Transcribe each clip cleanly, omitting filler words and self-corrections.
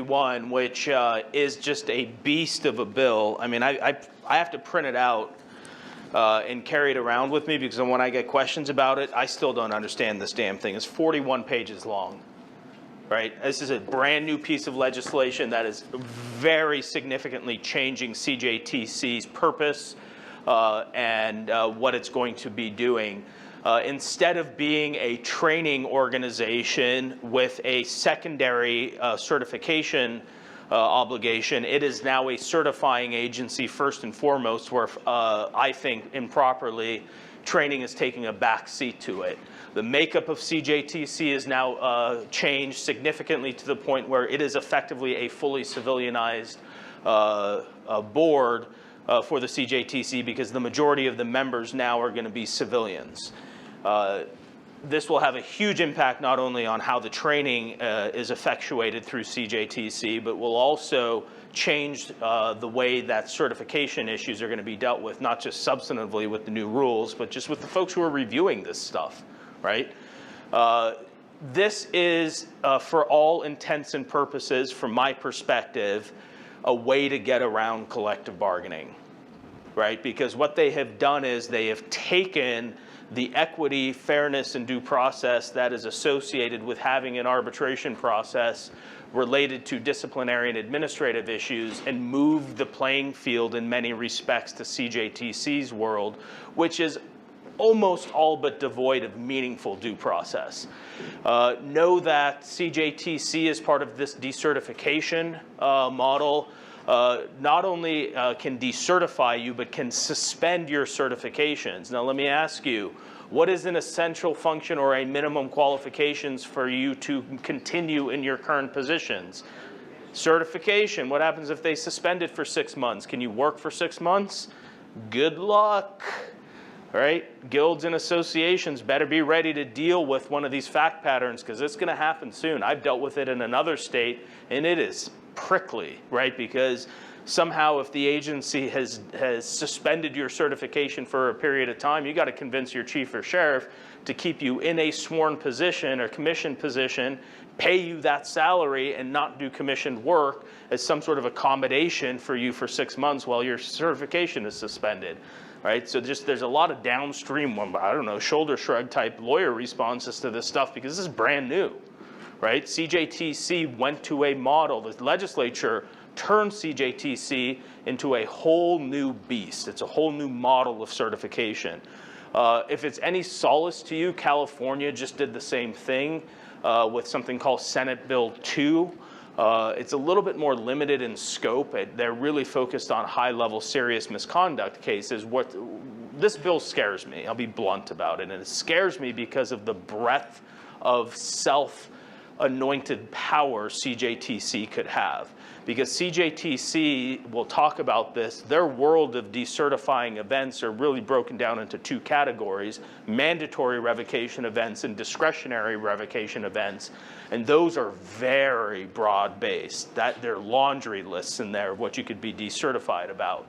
one, which is just a beast of a bill. I mean, I have to print it out and carry it around with me because when I get questions about it, I still don't understand this damn thing. It's 41 pages long, right? This is a brand new piece of legislation that is very significantly changing CJTC's purpose and what it's going to be doing. Instead of being a training organization with a secondary certification obligation, it is now a certifying agency first and foremost, where I think improperly training is taking a back seat to it. The makeup of CJTC is now changed significantly to the point where it is effectively a fully civilianized board for the CJTC because the majority of the members now are going to be civilians. This will have a huge impact not only on how the training is effectuated through CJTC, but will also change the way that certification issues are going to be dealt with, not just substantively with the new rules, but just with the folks who are reviewing this stuff, right? This is, for all intents and purposes, from my perspective, a way to get around collective bargaining, right? Because what they have done is they have taken the equity, fairness, and due process that is associated with having an arbitration process related to disciplinary and administrative issues and moved the playing field in many respects to CJTC's world, which is almost all but devoid of meaningful due process. Know that CJTC is part of this decertification model. Not only can decertify you, but can suspend your certifications. Now let me ask you, what is an essential function or a minimum qualifications for you to continue in your current positions? Certification. What happens if they suspend it for 6 months? Can you work for 6 months? Good luck. All right? Guilds and associations better be ready to deal with one of these fact patterns because it's going to happen soon. I've dealt with it in another state, and it is prickly, right? Because somehow if the agency has suspended your certification for a period of time, you got to convince your chief or sheriff to keep you in a sworn position or commissioned position, pay you that salary and not do commissioned work as some sort of accommodation for you for 6 months while your certification is suspended, right? So just there's a lot of downstream, I don't know, shoulder shrug type lawyer responses to this stuff because this is brand new. Right? CJTC went to a model. The legislature turned CJTC into a whole new beast. It's a whole new model of certification. If it's any solace to you, California just did the same thing with something called Senate Bill 2. It's a little bit more limited in scope. They're really focused on high-level serious misconduct cases. This bill scares me. I'll be blunt about it. And it scares me because of the breadth of anointed power CJTC could have. Because CJTC, we'll talk about this, their world of decertifying events are really broken down into two categories: mandatory revocation events and discretionary revocation events. And those are very broad-based. There are laundry lists in there of what you could be decertified about.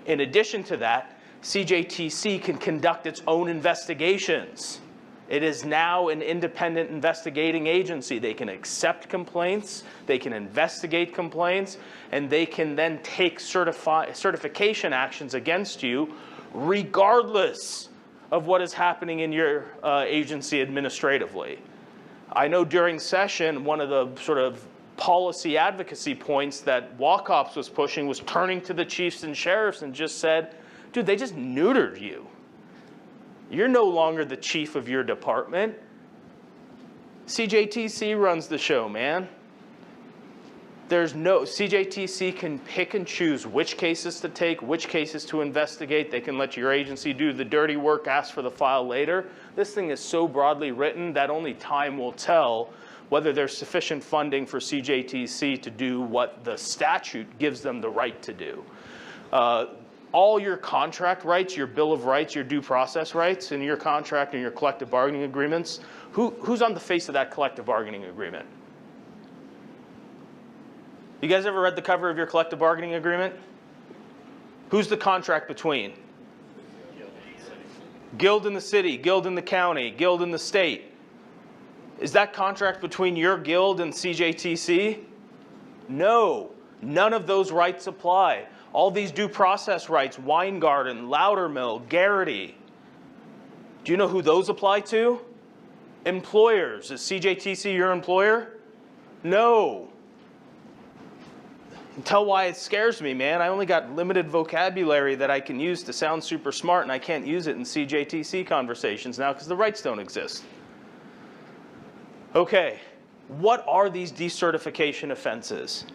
In addition to that, CJTC can conduct its own investigations. It is now an independent investigating agency. They can accept complaints, they can investigate complaints, and they can then take certification actions against you regardless of what is happening in your agency administratively. I know during session, one of the sort of policy advocacy points that WACOPS was pushing was turning to the chiefs and sheriffs and just said, dude, they just neutered you. You're no longer the chief of your department. CJTC runs the show, man. CJTC can pick and choose which cases to take, which cases to investigate. They can let your agency do the dirty work, ask for the file later. This thing is so broadly written that only time will tell whether there's sufficient funding for CJTC to do what the statute gives them the right to do. All your contract rights, your Bill of Rights, your due process rights in your contract and your collective bargaining agreements, who's on the face of that collective bargaining agreement? You guys ever read the cover of your collective bargaining agreement? Who's the contract between? Guild in the city, guild in the county, guild in the state. Is that contract between your guild and CJTC? No, none of those rights apply. All these due process rights, Weingarten, Loudermill, Garrity, do you know who those apply to? Employers. Is CJTC your employer? No. Tell why it scares me, man. I only got limited vocabulary that I can use to sound super smart, and I can't use it in CJTC conversations now because the rights don't exist. Okay, what are these decertification offenses?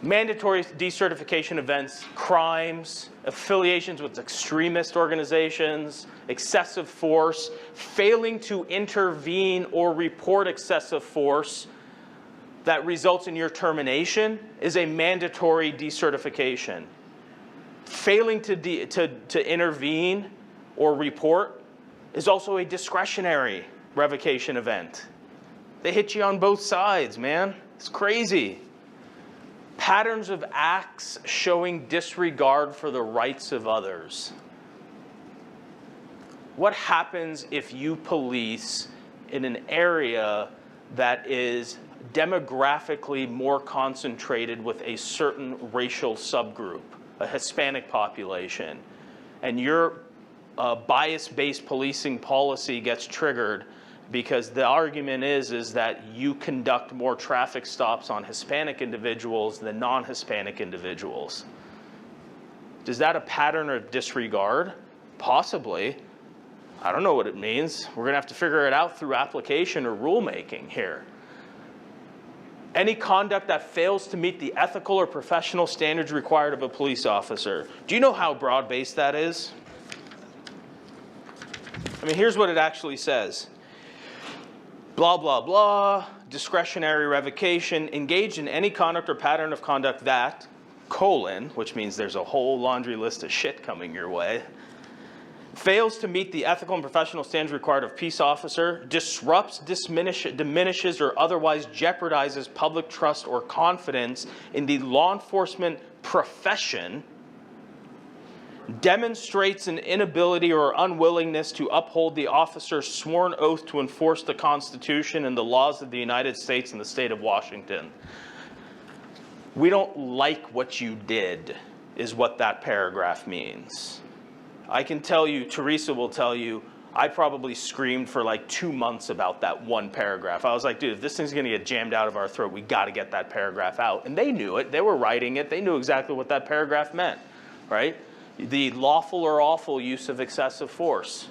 Mandatory decertification events, crimes, affiliations with extremist organizations, excessive force, failing to intervene or report excessive force that results in your termination is a mandatory decertification. Failing to intervene or report is also a discretionary revocation event. They hit you on both sides, man. It's crazy. Patterns of acts showing disregard for the rights of others. What happens if you police in an area that is demographically more concentrated with a certain racial subgroup, a Hispanic population, and your bias-based policing policy gets triggered because the argument is that you conduct more traffic stops on Hispanic individuals than non-Hispanic individuals? Is that a pattern of disregard? Possibly. I don't know what it means. We're going to have to figure it out through application or rulemaking here. Any conduct that fails to meet the ethical or professional standards required of a police officer. Do you know how broad-based that is? I mean, here's what it actually says. Blah, blah, blah, discretionary revocation, engaged in any conduct or pattern of conduct that, which means there's a whole laundry list of shit coming your way, fails to meet the ethical and professional standards required of peace officer, disrupts, diminishes, or otherwise jeopardizes public trust or confidence in the law enforcement profession, demonstrates an inability or unwillingness to uphold the officer's sworn oath to enforce the Constitution and the laws of the United States and the state of Washington. We don't like what you did, is what that paragraph means. I can tell you, Teresa will tell you, I probably screamed for like 2 months about that one paragraph. I was like, dude, if this thing's gonna get jammed out of our throat, we gotta get that paragraph out. And they knew it, they were writing it, they knew exactly what that paragraph meant, right? The lawful or awful use of excessive force,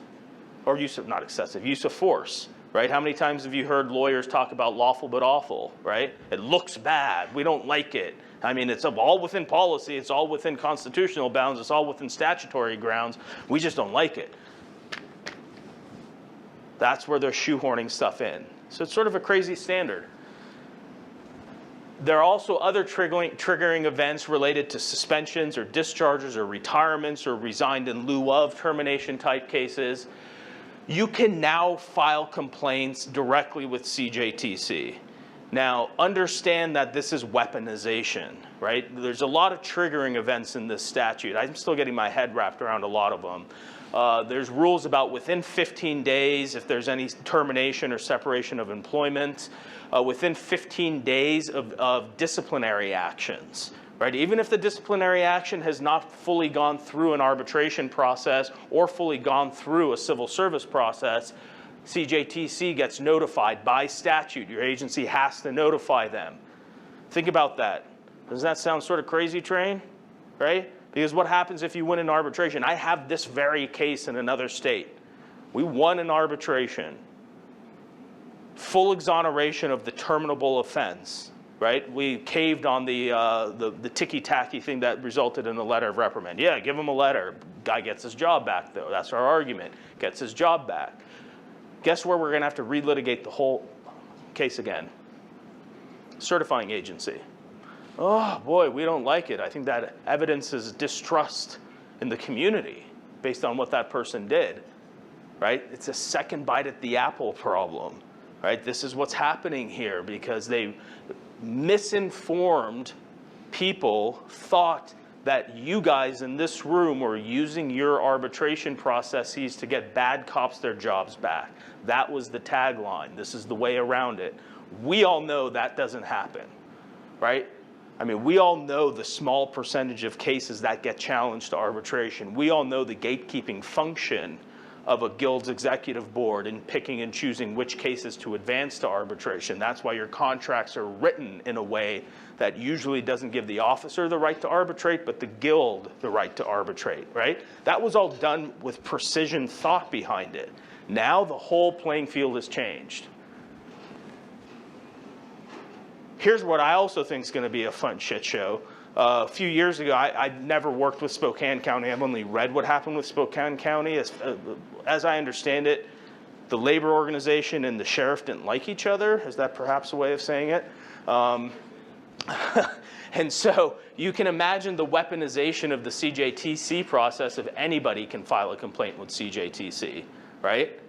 or use of, not excessive, use of force, right? How many times have you heard lawyers talk about lawful but awful, right? It looks bad, we don't like it. I mean, it's all within policy, it's all within constitutional bounds, it's all within statutory grounds, we just don't like it. That's where they're shoehorning stuff in. So it's sort of a crazy standard. There are also other triggering events related to suspensions or discharges or retirements or resigned in lieu of termination type cases. You can now file complaints directly with CJTC. Now, understand that this is weaponization, right? There's a lot of triggering events in this statute. I'm still getting my head wrapped around a lot of them. There's rules about within 15 days, if there's any termination or separation of employment, within 15 days of disciplinary actions, right? Even if the disciplinary action has not fully gone through an arbitration process or fully gone through a civil service process, CJTC gets notified by statute. Your agency has to notify them. Think about that. Doesn't that sound sort of crazy, Train? Right? Because what happens if you win an arbitration? I have this very case in another state. We won an arbitration. Full exoneration of the terminable offense, right? We caved on the ticky-tacky thing that resulted in the letter of reprimand. Yeah, give him a letter. Guy gets his job back, though. That's our argument. Gets his job back. Guess where we're going to have to relitigate the whole case again? Certifying agency. Oh, boy, we don't like it. I think that evidences distrust in the community based on what that person did, right? It's a second bite at the apple problem, right? This is what's happening here because they misinformed people, thought that you guys in this room were using your arbitration processes to get bad cops their jobs back. That was the tagline. This is the way around it. We all know that doesn't happen, right? I mean, we all know the small percentage of cases that get challenged to arbitration. We all know the gatekeeping function of a guild's executive board in picking and choosing which cases to advance to arbitration. That's why your contracts are written in a way that usually doesn't give the officer the right to arbitrate, but the guild the right to arbitrate, right? That was all done with precision thought behind it. Now the whole playing field has changed. Here's what I also think is going to be a fun shit show. A few years ago, I'd never worked with Spokane County. I've only read what happened with Spokane County. As I understand it, the labor organization and the sheriff didn't like each other. Is that perhaps a way of saying it? And so you can imagine the weaponization of the CJTC process if anybody can file a complaint with CJTC, right?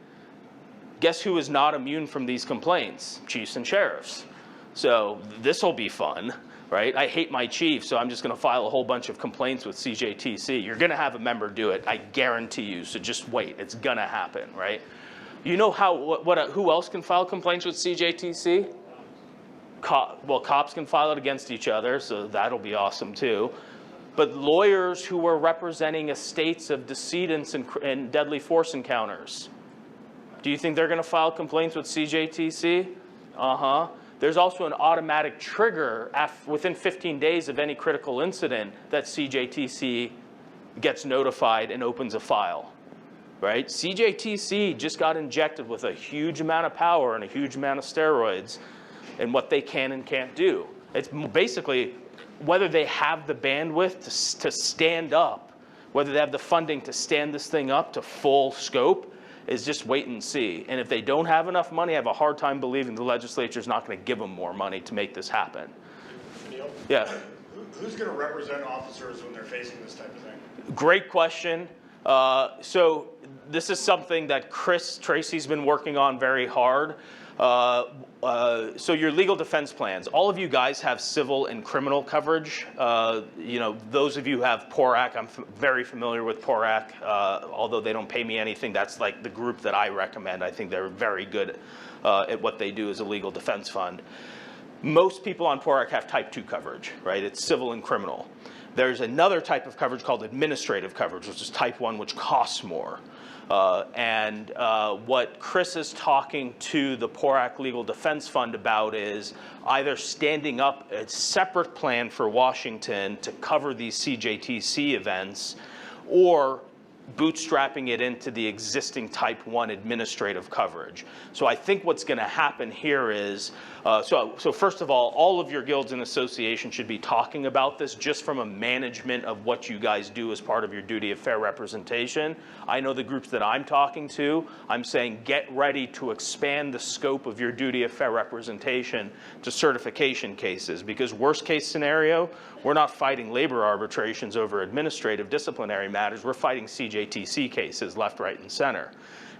Guess who is not immune from these complaints? Chiefs and sheriffs. So this will be fun, right? I hate my chief, so I'm just going to file a whole bunch of complaints with CJTC. You're going to have a member do it, I guarantee you. So just wait, it's going to happen, right? You know who else can file complaints with CJTC? Well, cops can file it against each other, so that'll be awesome too. But lawyers who are representing estates of decedents in deadly force encounters, do you think they're going to file complaints with CJTC? Uh-huh. There's also an automatic trigger within 15 days of any critical incident that CJTC gets notified and opens a file, right? CJTC just got injected with a huge amount of power and a huge amount of steroids and what they can and can't do. It's basically whether they have the bandwidth to stand up, whether they have the funding to stand this thing up to full scope, is just wait and see. And if they don't have enough money, I have a hard time believing the legislature is not going to give them more money to make this happen. Anil? Yeah. Who's going to represent officers when they're facing this type of thing? Great question. So this is something that Chris Tracy's been working on very hard. So your legal defense plans, all of you guys have civil and criminal coverage. You know, those of you who have PORAC, I'm very familiar with PORAC, although they don't pay me anything. That's like the group that I recommend. I think they're very good at what they do as a legal defense fund. Most people on PORAC have type 2 coverage, right? It's civil and criminal. There's another type of coverage called administrative coverage, which is type 1, which costs more. What Chris is talking to the PORAC Legal Defense Fund about is either standing up a separate plan for Washington to cover these CJTC events, or bootstrapping it into the existing type 1 administrative coverage. So I think what's going to happen here is, so first of all of your guilds and associations should be talking about this just from a management of what you guys do as part of your duty of fair representation. I know the groups that I'm talking to, I'm saying get ready to expand the scope of your duty of fair representation to certification cases, because worst case scenario, we're not fighting labor arbitrations over administrative disciplinary matters, we're fighting CJTC cases left, right, and center.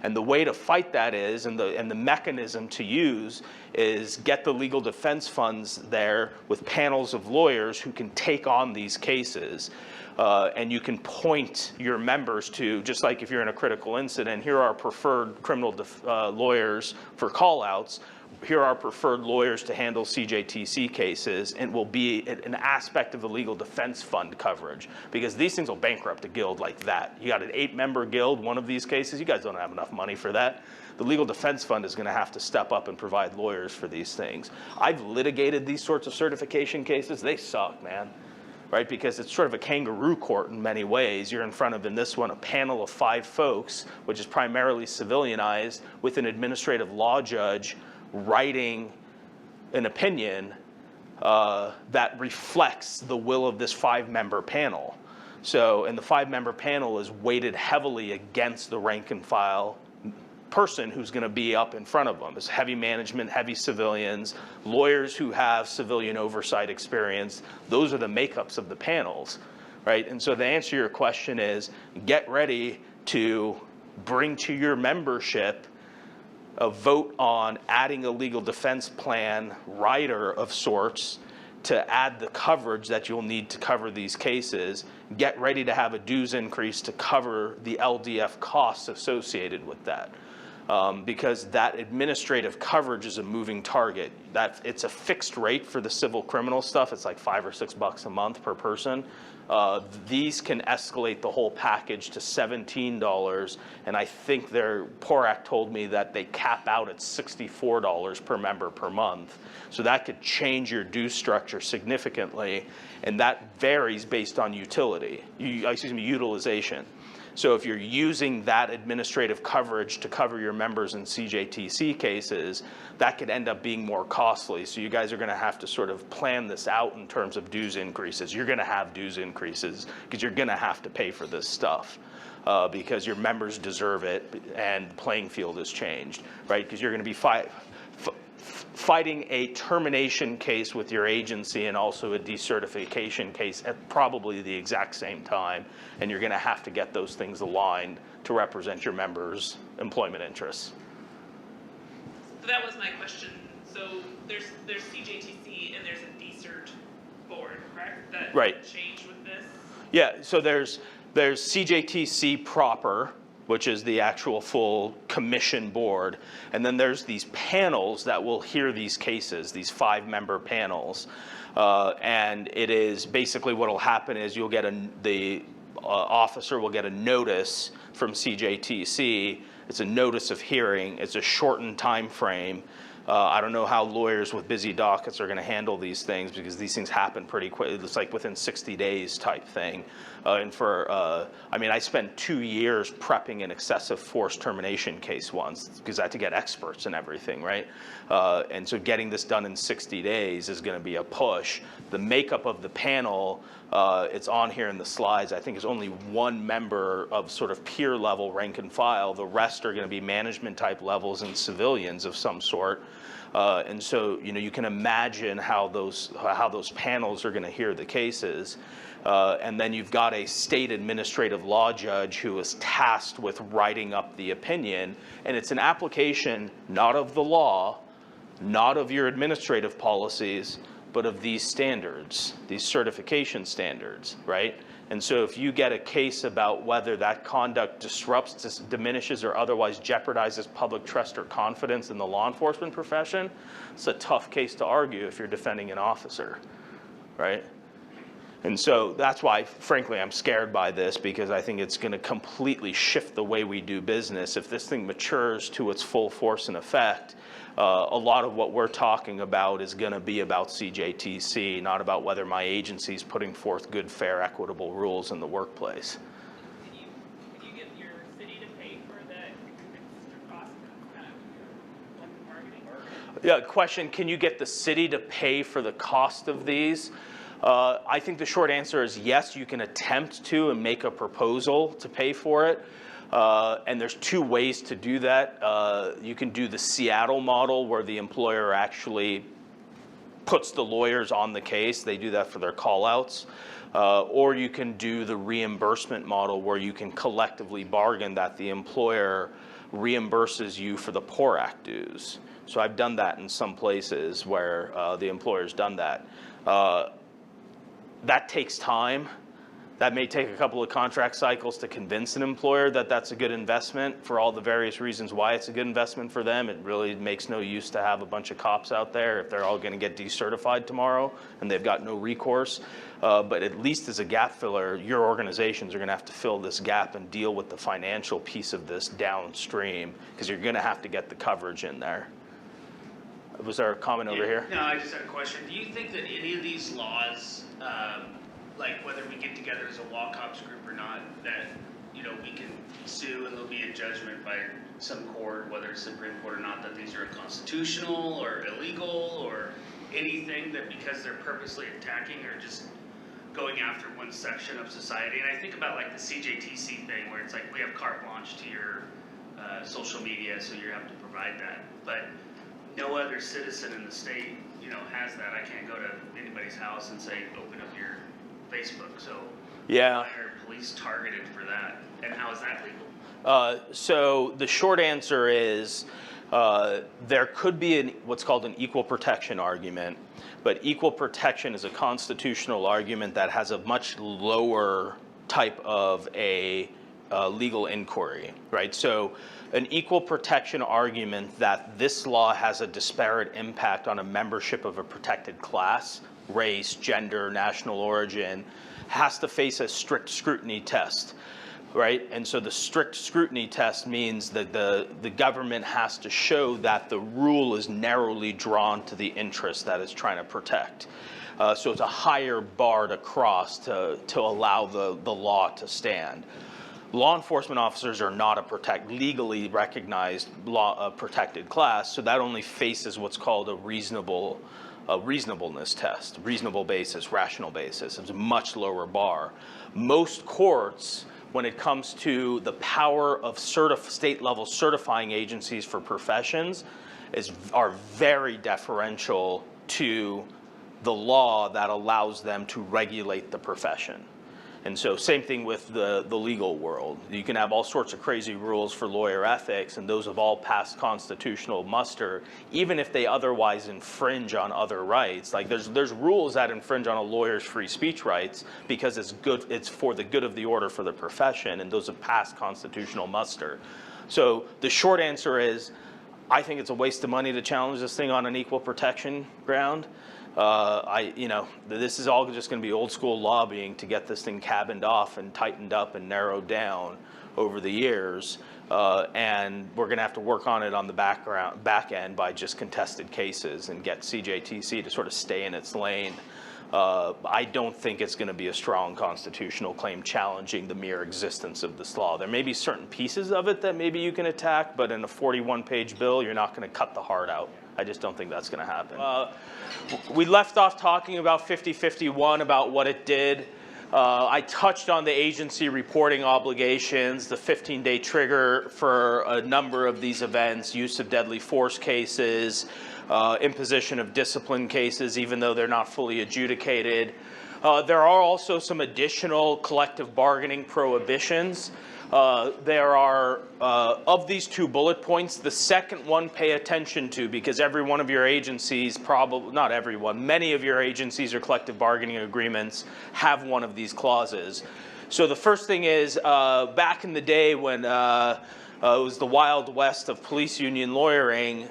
And the way to fight that is, and the mechanism to use, is get the legal defense funds there with panels of lawyers who can take on these cases. And you can point your members to, just like if you're in a critical incident, here are our preferred criminal lawyers for call-outs. Here are our preferred lawyers to handle CJTC cases, and will be an aspect of the legal defense fund coverage, because these things will bankrupt a guild like that. You got an 8-member guild, one of these cases, you guys don't have enough money for that. The legal defense fund is going to have to step up and provide lawyers for these things. I've litigated these sorts of certification cases. They suck, man. Right, because it's sort of a kangaroo court in many ways. You're in front of, in this one, a panel of 5 folks, which is primarily civilianized, with an administrative law judge writing an opinion that reflects the will of this 5-member panel. So, and the 5-member panel is weighted heavily against the rank and file person who's going to be up in front of them. It's heavy management, heavy civilians, lawyers who have civilian oversight experience. Those are the makeups of the panels, right? And so the answer to your question is, get ready to bring to your membership a vote on adding a legal defense plan rider of sorts to add the coverage that you'll need to cover these cases. Get ready to have a dues increase to cover the LDF costs associated with that. because that administrative coverage is a moving target. It's a fixed rate for the civil criminal stuff. It's like $5 or $6 a month per person. These can escalate the whole package to $17, and I think their PORAC told me that they cap out at $64 per member per month. So that could change your due structure significantly, and that varies based on utilization. So if you're using that administrative coverage to cover your members in CJTC cases, that could end up being more costly. So you guys are going to have to sort of plan this out in terms of dues increases. You're going to have dues increases because you're going to have to pay for this stuff because your members deserve it and the playing field has changed, right? Because you're going to be fighting a termination case with your agency and also a decertification case at probably the exact same time, and you're going to have to get those things aligned to represent your members' employment interests. So that was my question. So there's CJTC and there's a decert board, correct? That right. Changed with this? Yeah, so there's CJTC proper, which is the actual full commission board. And then there's these panels that will hear these cases, these 5-member panels. And it is basically what will happen is you'll get the officer will get a notice from CJTC. It's a notice of hearing. It's a shortened time frame. I don't know how lawyers with busy dockets are going to handle these things because these things happen pretty quick. It's like within 60 days type thing. And I spent 2 years prepping an excessive force termination case once because I had to get experts and everything, right? And so getting this done in 60 days is going to be a push. The makeup of the panel, it's on here in the slides, I think is only 1 member of sort of peer level rank and file. The rest are going to be management type levels and civilians of some sort. And so, you can imagine how those panels are going to hear the cases. And then you've got a state administrative law judge who is tasked with writing up the opinion. And it's an application not of the law, not of your administrative policies, but of these standards, these certification standards, right? And so if you get a case about whether that conduct disrupts, diminishes, or otherwise jeopardizes public trust or confidence in the law enforcement profession, it's a tough case to argue if you're defending an officer, right? And so that's why, frankly, I'm scared by this because I think it's going to completely shift the way we do business. If this thing matures to its full force and effect, a lot of what we're talking about is going to be about CJTC, not about whether my agency is putting forth good, fair, equitable rules in the workplace. Can you get your city to pay for the extra cost of kind of collective bargaining? Yeah, question, can you get the city to pay for the cost of these? I think the short answer is yes, you can attempt to and make a proposal to pay for it. And there's 2 ways to do that. You can do the Seattle model where the employer actually puts the lawyers on the case. They do that for their call-outs. Or you can do the reimbursement model where you can collectively bargain that the employer reimburses you for the PORAC dues. So I've done that in some places where the employer's done that. That takes time. That may take a couple of contract cycles to convince an employer that that's a good investment for all the various reasons why it's a good investment for them. It really makes no use to have a bunch of cops out there if they're all going to get decertified tomorrow and they've got no recourse. But at least as a gap filler, your organizations are going to have to fill this gap and deal with the financial piece of this downstream because you're going to have to get the coverage in there. Was there a comment over here? No, I just had a question. Do you think that any of these laws, like whether we get together as a law cops group or not, that we can sue and there'll be a judgment by some court, whether it's Supreme Court or not, that these are unconstitutional or illegal or anything, that because they're purposely attacking or just going after one section of society? And I think about like the CJTC thing where it's like we have carte blanche to your social media, so you have to provide that. But no other citizen in the state, has that. I can't go to anybody's house and say, open up your Facebook. So yeah, why are police targeted for that? And how is that legal? So the short answer is there could be what's called an equal protection argument, but equal protection is a constitutional argument that has a much lower type of a legal inquiry, right? So an equal protection argument that this law has a disparate impact on a membership of a protected class, race, gender, national origin, has to face a strict scrutiny test, right? And so the strict scrutiny test means that the government has to show that the rule is narrowly drawn to the interest that it's trying to protect. So it's a higher bar to cross to allow the law to stand. Law enforcement officers are not a legally recognized protected class, so that only faces what's called a reasonableness test, reasonable basis, rational basis. It's a much lower bar. Most courts, when it comes to the power of state-level certifying agencies for professions, are very deferential to the law that allows them to regulate the profession. And so same thing with the legal world. You can have all sorts of crazy rules for lawyer ethics, and those have all passed constitutional muster, even if they otherwise infringe on other rights. Like there's rules that infringe on a lawyer's free speech rights because it's for the good of the order for the profession, and those have passed constitutional muster. So the short answer is, I think it's a waste of money to challenge this thing on an equal protection ground. This is all just going to be old school lobbying to get this thing cabined off and tightened up and narrowed down over the years. And we're going to have to work on it on the back end by just contested cases and get CJTC to sort of stay in its lane. I don't think it's going to be a strong constitutional claim challenging the mere existence of this law. There may be certain pieces of it that maybe you can attack, but in a 41-page bill, you're not going to cut the heart out. I just don't think that's going to happen. We left off talking about 5051, about what it did. I touched on the agency reporting obligations, the 15-day trigger for a number of these events, use of deadly force cases, imposition of discipline cases, even though they're not fully adjudicated. There are also some additional collective bargaining prohibitions. There are, of these two bullet points, the second one pay attention to, because every one of your agencies, not everyone, many of your agencies or collective bargaining agreements have one of these clauses. So the first thing is, back in the day when it was the Wild West of police union lawyering,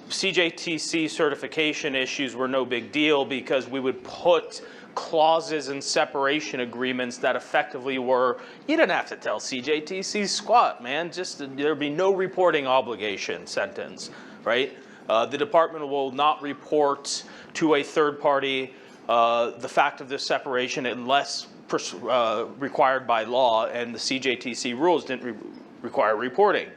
CJTC certification issues were no big deal because we would put clauses and separation agreements that effectively were, you didn't have to tell CJTC squat, man, just there'd be no reporting obligation sentence, right? The department will not report to a third party the fact of this separation unless required by law, and the CJTC rules didn't require reporting.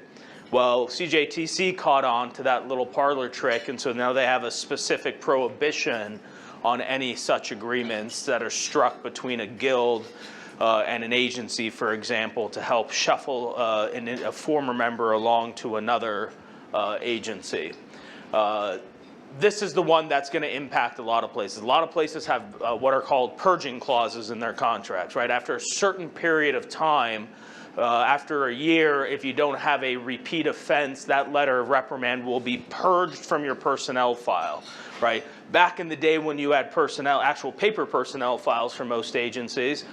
Well, CJTC caught on to that little parlor trick, and so now they have a specific prohibition on any such agreements that are struck between a guild and an agency, for example, to help shuffle a former member along to another agency. This is the one that's going to impact a lot of places. A lot of places have what are called purging clauses in their contracts, right? After a certain period of time, after a year, if you don't have a repeat offense, that letter of reprimand will be purged from your personnel file, right? Back in the day when you had actual paper personnel files for most agencies,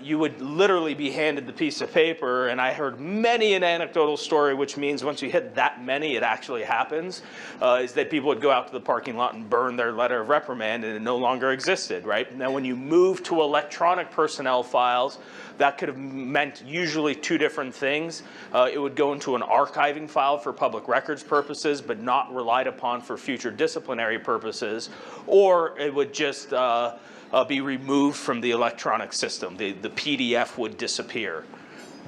you would literally be handed the piece of paper, and I heard many an anecdotal story, which means once you hit that many, it actually happens, is that people would go out to the parking lot and burn their letter of reprimand, and it no longer existed, right? Now, when you move to electronic personnel files, that could have meant usually two different things. It would go into an archiving file for public records purposes, but not relied upon for future disciplinary purposes, or it would just be removed from the electronic system. The PDF would disappear.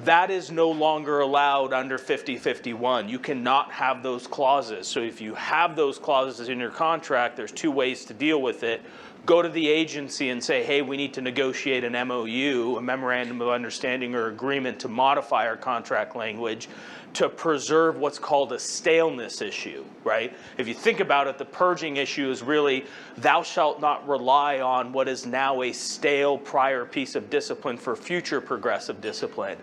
That is no longer allowed under 5051. You cannot have those clauses. So if you have those clauses in your contract, there's two ways to deal with it. Go to the agency and say, hey, we need to negotiate an MOU, a memorandum of understanding or agreement to modify our contract language to preserve what's called a staleness issue, right? If you think about it, the purging issue is really, thou shalt not rely on what is now a stale prior piece of discipline for future progressive discipline.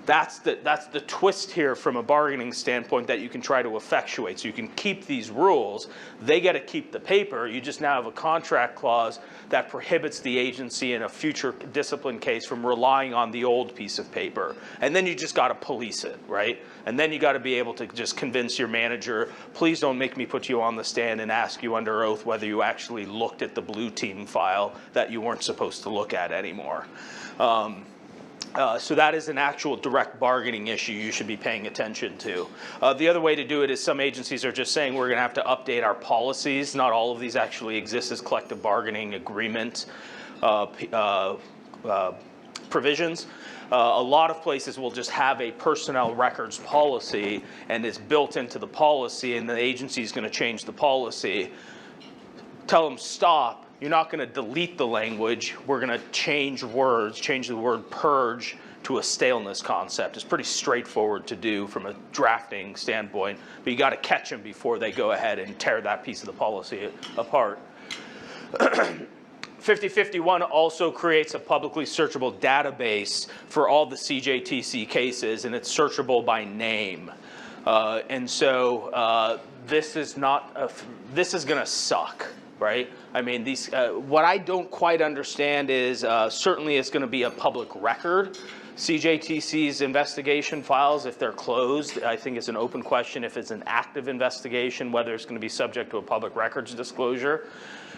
That's the twist here from a bargaining standpoint that you can try to effectuate. So you can keep these rules. They get to keep the paper. You just now have a contract clause that prohibits the agency in a future discipline case from relying on the old piece of paper. And then you just got to police it, right? And then you got to be able to just convince your manager, please don't make me put you on the stand and ask you under oath whether you actually looked at the blue team file that you weren't supposed to look at anymore. So that is an actual direct bargaining issue you should be paying attention to. The other way to do it is some agencies are just saying we're going to have to update our policies. Not all of these actually exist as collective bargaining agreement provisions. A lot of places will just have a personnel records policy and it's built into the policy, and the agency is going to change the policy. Tell them stop. You're not going to delete the language. We're going to change words, change the word purge to a staleness concept. It's pretty straightforward to do from a drafting standpoint, but you got to catch them before they go ahead and tear that piece of the policy apart. 5051 also creates a publicly searchable database for all the CJTC cases, and it's searchable by name. And so this is going to suck. Right? I mean, these. What I don't quite understand is certainly it's going to be a public record. CJTC's investigation files, if they're closed, I think it's an open question. If it's an active investigation, whether it's going to be subject to a public records disclosure.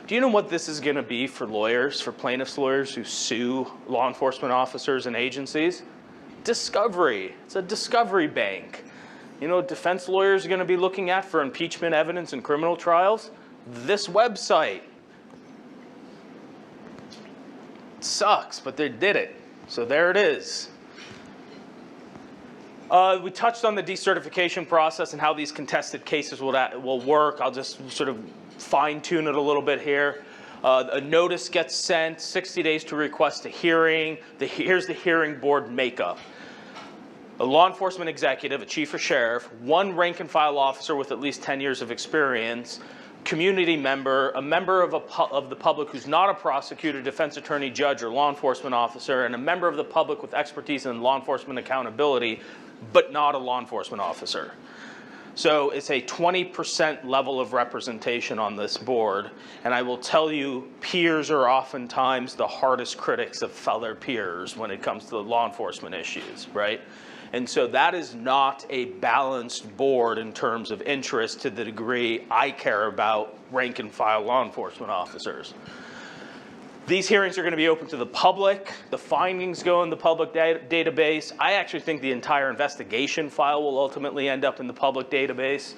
Do you know what this is going to be for lawyers, for plaintiffs' lawyers who sue law enforcement officers and agencies? Discovery. It's a discovery bank. You know what defense lawyers are going to be looking at for impeachment evidence in criminal trials? This website. It sucks, but they did it. So there it is. We touched on the decertification process and how these contested cases will work. I'll just sort of fine-tune it a little bit here. A notice gets sent, 60 days to request a hearing. Here's the hearing board makeup. A law enforcement executive, a chief or sheriff, one rank and file officer with at least 10 years of experience, community member, a member of the public who's not a prosecutor, defense attorney, judge, or law enforcement officer, and a member of the public with expertise in law enforcement accountability, but not a law enforcement officer. So it's a 20% level of representation on this board, and I will tell you, peers are oftentimes the hardest critics of fellow peers when it comes to law enforcement issues, right? And so that is not a balanced board in terms of interest to the degree I care about rank and file law enforcement officers. These hearings are going to be open to the public. The findings go in the public database. I actually think the entire investigation file will ultimately end up in the public database.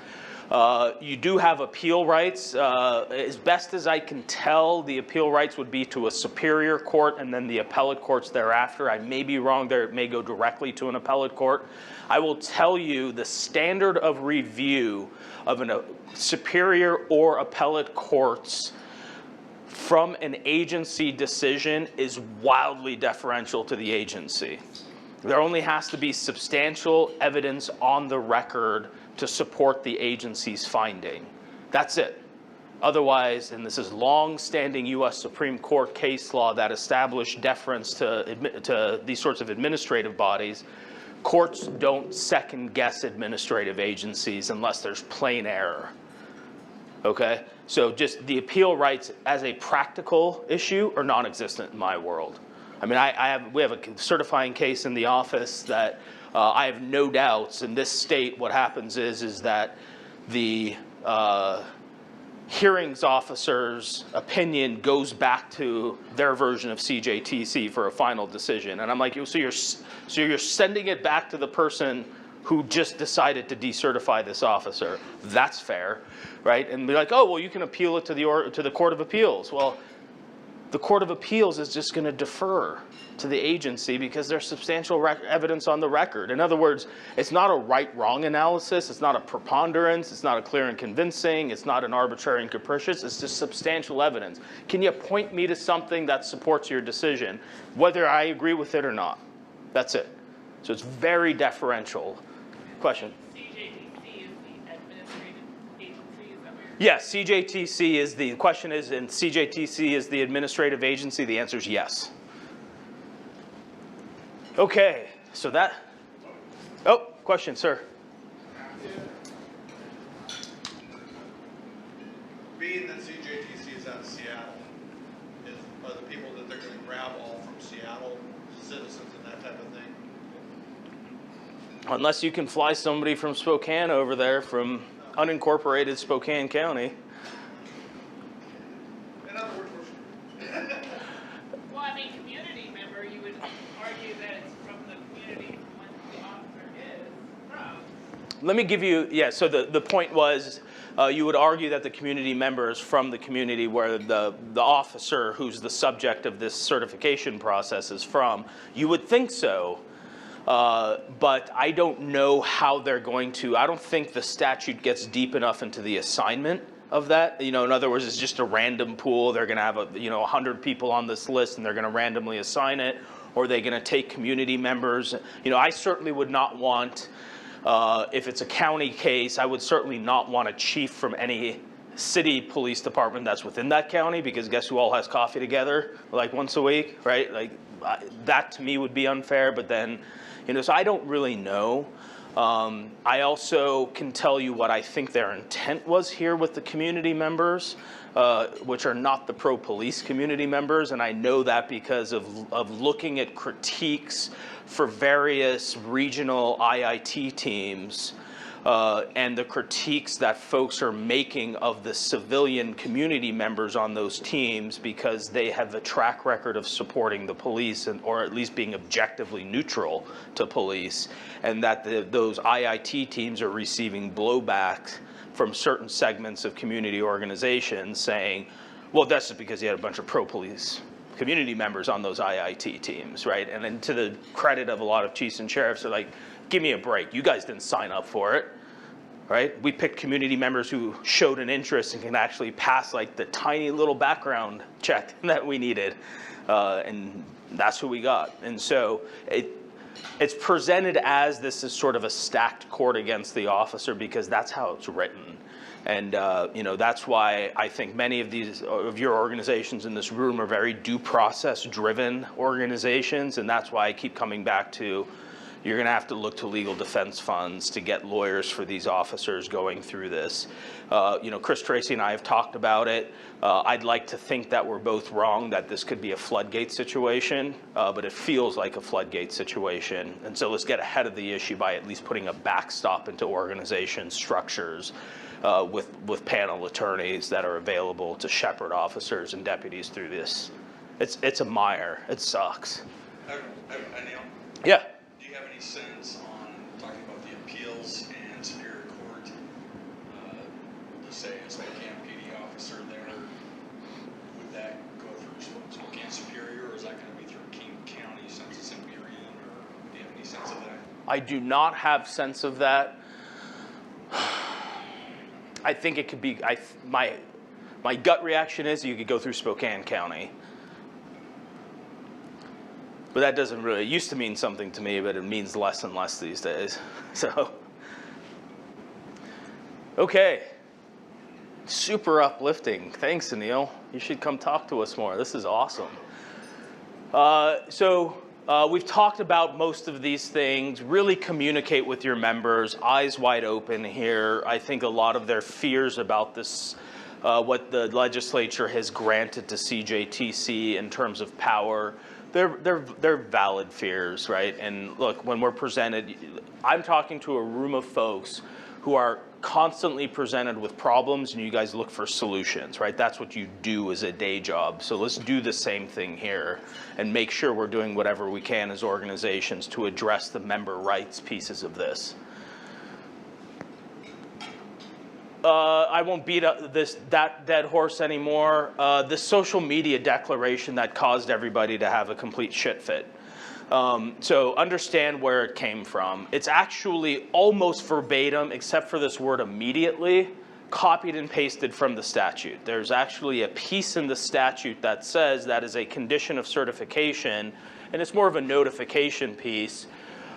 You do have appeal rights. As best as I can tell, the appeal rights would be to a superior court and then the appellate courts thereafter. I may be wrong there. It may go directly to an appellate court. I will tell you the standard of review of a superior or appellate courts from an agency decision is wildly deferential to the agency. There only has to be substantial evidence on the record to support the agency's finding. That's it. Otherwise, and this is long-standing U.S. Supreme Court case law that established deference to these sorts of administrative bodies, courts don't second-guess administrative agencies unless there's plain error. Okay? So just the appeal rights as a practical issue are non-existent in my world. I mean, we have a certifying case in the office that I have no doubts in this state what happens is that the hearings officer's opinion goes back to their version of CJTC for a final decision. And I'm like, so you're sending it back to the person who just decided to decertify this officer. That's fair, right? And be like, oh, well, you can appeal it to the Court of Appeals. Well, the Court of Appeals is just going to defer to the agency because there's substantial evidence on the record. In other words, it's not a right-wrong analysis. It's not a preponderance. It's not a clear and convincing. It's not an arbitrary and capricious. It's just substantial evidence. Can you point me to something that supports your decision, whether I agree with it or not? That's it. So it's very deferential. Question? CJTC is the administrative agency, is that what you're? Yes, CJTC is the question is, and CJTC is the administrative agency? The answer is yes. Okay, so that question, sir. Being that CJTC is out of Seattle, are the people that they're going to grab all from Seattle, citizens and that type of thing? Unless you can fly somebody from Spokane over there, from unincorporated Spokane County. In other words, Well, I mean, community member, you would argue that it's from the community from whence the officer is from. Let me give you, yeah, so the point was, you would argue that the community member is from the community where the officer who's the subject of this certification process is from. You would think so, but I don't know how they're going to, I don't think the statute gets deep enough into the assignment of that. You know, in other words, it's just a random pool. They're going to have 100 people on this list and they're going to randomly assign it, or are they going to take community members? You know, I certainly would not want, if it's a county case, I would certainly not want a chief from any city police department that's within that county, because guess who all has coffee together like once a week, right? Like that to me would be unfair, but then, so I don't really know. I also can tell you what I think their intent was here with the community members, which are not the pro-police community members, and I know that because of looking at critiques for various regional IIT teams, and the critiques that folks are making of the civilian community members on those teams, because they have a track record of supporting the police, or at least being objectively neutral to police, and that those IIT teams are receiving blowback from certain segments of community organizations saying, well, that's just because you had a bunch of pro-police community members on those IIT teams, right? And then to the credit of a lot of chiefs and sheriffs, they're like, give me a break. You guys didn't sign up for it, right? We picked community members who showed an interest and can actually pass like the tiny little background check that we needed. And that's who we got. And so it's presented as this is sort of a stacked court against the officer, because that's how it's written. And that's why I think many of your organizations in this room are very due process driven organizations. And that's why I keep coming back to, you're going to have to look to legal defense funds to get lawyers for these officers going through this. Chris Tracy and I have talked about it. I'd like to think that we're both wrong, that this could be a floodgate situation, but it feels like a floodgate situation. And so let's get ahead of the issue by at least putting a backstop into organization structures with panel attorneys that are available to shepherd officers and deputies through this. It's a mire. It sucks. Anil, Yeah. do you have any sense on talking about the appeals and Superior Court? Let's say a Spokane PD officer there, would that go through Spokane Superior, or is that going to be through King County since it's in Marion, or do you have any sense of that? I do not have sense of that. I think it could be, my gut reaction is you could go through Spokane County. But that doesn't really, it used to mean something to me, but it means less and less these days. So, okay. Super uplifting. Thanks, Anil. You should come talk to us more. This is awesome. We've talked about most of these things. Really communicate with your members, eyes wide open here. I think a lot of their fears about this, what the legislature has granted to CJTC in terms of power, they're valid fears, right? And look, when we're presented, I'm talking to a room of folks who are constantly presented with problems, and you guys look for solutions, right? That's what you do as a day job. So let's do the same thing here and make sure we're doing whatever we can as organizations to address the member rights pieces of this. I won't beat up that dead horse anymore. The social media declaration that caused everybody to have a complete shit fit. So understand where it came from. It's actually almost verbatim, except for this word immediately, copied and pasted from the statute. There's actually a piece in the statute that says that is a condition of certification, and it's more of a notification piece,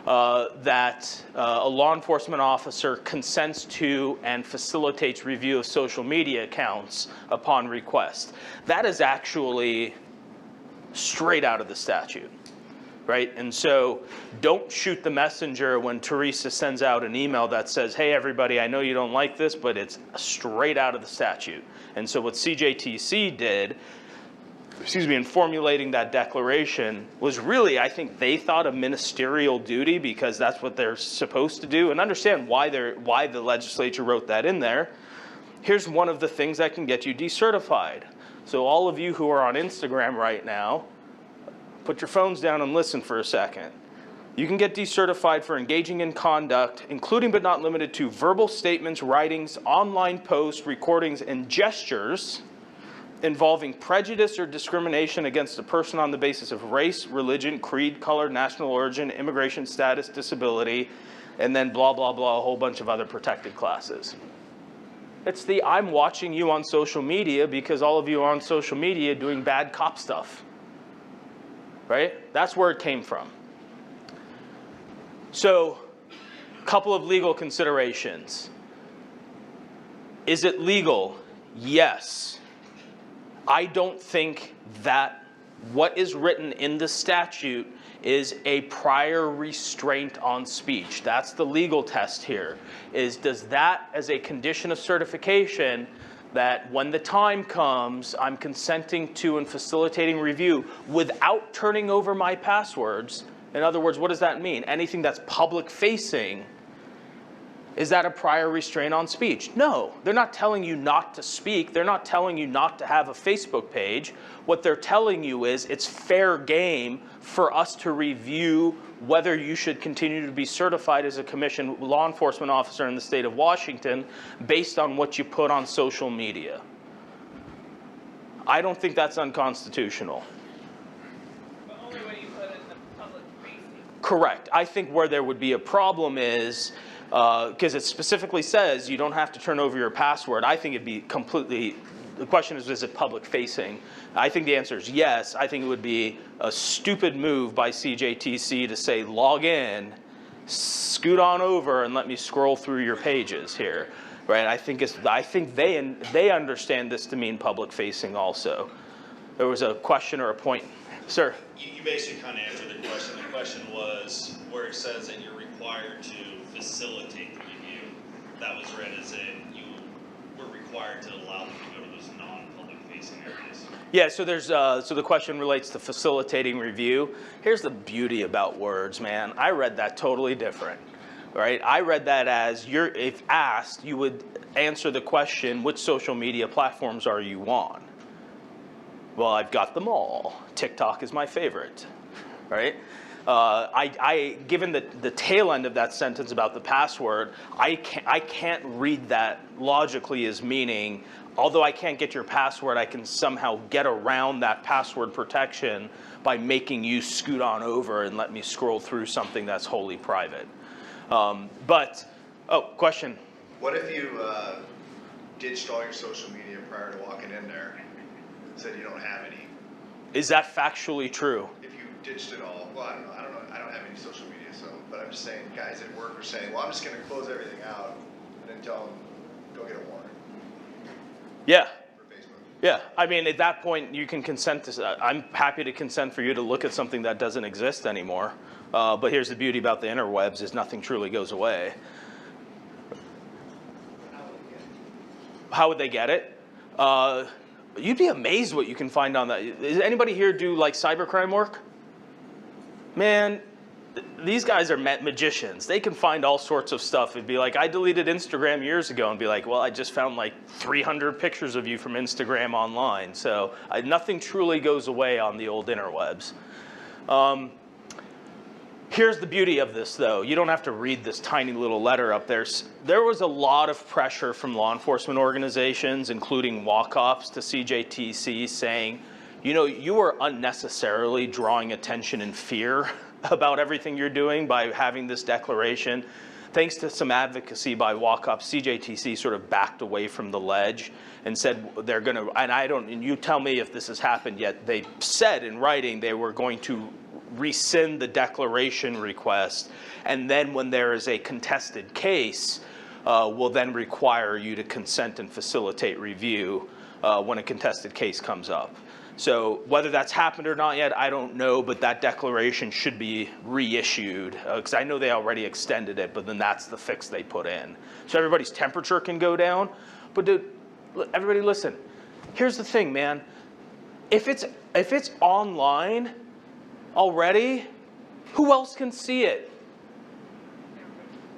that a law enforcement officer consents to and facilitates review of social media accounts upon request. That is actually straight out of the statute. right? And so don't shoot the messenger when Teresa sends out an email that says, hey, everybody, I know you don't like this, but it's straight out of the statute. And so what CJTC did, in formulating that declaration was really, I think they thought a ministerial duty because that's what they're supposed to do. And understand why the legislature wrote that in there. Here's one of the things that can get you decertified. So all of you who are on Instagram right now, put your phones down and listen for a second. You can get decertified for engaging in conduct, including but not limited to verbal statements, writings, online posts, recordings, and gestures involving prejudice or discrimination against a person on the basis of race, religion, creed, color, national origin, immigration status, disability, and then blah, blah, blah, a whole bunch of other protected classes. It's the I'm watching you on social media because all of you are on social media doing bad cop stuff. Right? That's where it came from. So, a couple of legal considerations. Is it legal? Yes. I don't think that what is written in the statute is a prior restraint on speech. That's the legal test here. Does that, as a condition of certification, that when the time comes, I'm consenting to and facilitating review without turning over my passwords? In other words, what does that mean? Anything that's public facing, is that a prior restraint on speech? No, they're not telling you not to speak. They're not telling you not to have a Facebook page. What they're telling you is it's fair game for us to review whether you should continue to be certified as a commissioned law enforcement officer in the state of Washington based on what you put on social media. I don't think that's unconstitutional. But only when you put it in the public facing. Correct. I think where there would be a problem is, because it specifically says you don't have to turn over your password. I think it'd be completely, the question is it public facing? I think the answer is yes. I think it would be a stupid move by CJTC to say log in, scoot on over and let me scroll through your pages here. Right? I think they understand this to mean public facing also. There was a question or a point. Sir? You basically kind of answered the question. The question was where it says that you're required to facilitate the review. That was read as in you were required to allow them to go to those non-public facing areas. Yeah, so there's so the question relates to facilitating review. Here's the beauty about words, man. I read that totally different. Right? I read that as if asked, you would answer the question, which social media platforms are you on? Well, I've got them all. TikTok is my favorite, right? Given the tail end of that sentence about the password, I can't read that logically as meaning, although I can't get your password, I can somehow get around that password protection by making you scoot on over and let me scroll through something that's wholly private. Question. What if you ditched all your social media prior to walking in there? Said you don't have any. Is that factually true? If you ditched it all, well, I don't know. I don't have any social media, so. But I'm just saying, guys at work are saying, well, I'm just going to close everything out and then tell them, go get a warrant Yeah. for Facebook. Yeah. I mean, at that point, you can consent to. I'm happy to consent for you to look at something that doesn't exist anymore. But here's the beauty about the interwebs: is nothing truly goes away. How would they get it? You'd be amazed what you can find on that. Does anybody here do like cybercrime work? Man, these guys are magicians. They can find all sorts of stuff. It'd be like, I deleted Instagram years ago, and be like, well, I just found like 300 pictures of you from Instagram online. So nothing truly goes away on the old interwebs. Here's the beauty of this, though. You don't have to read this tiny little letter up there. There was a lot of pressure from law enforcement organizations, including WACOPs, to CJTC saying, you know, you are unnecessarily drawing attention and fear about everything you're doing by having this declaration. Thanks to some advocacy by WACOP, CJTC sort of backed away from the ledge and said they're going to, and you tell me if this has happened yet, they said in writing they were going to rescind the declaration request, and then when there is a contested case, will then require you to consent and facilitate review. when a contested case comes up. So whether that's happened or not yet, I don't know, but that declaration should be reissued, because I know they already extended it, but then that's the fix they put in. So everybody's temperature can go down. But dude, everybody listen, here's the thing, man. If it's online already, who else can see it?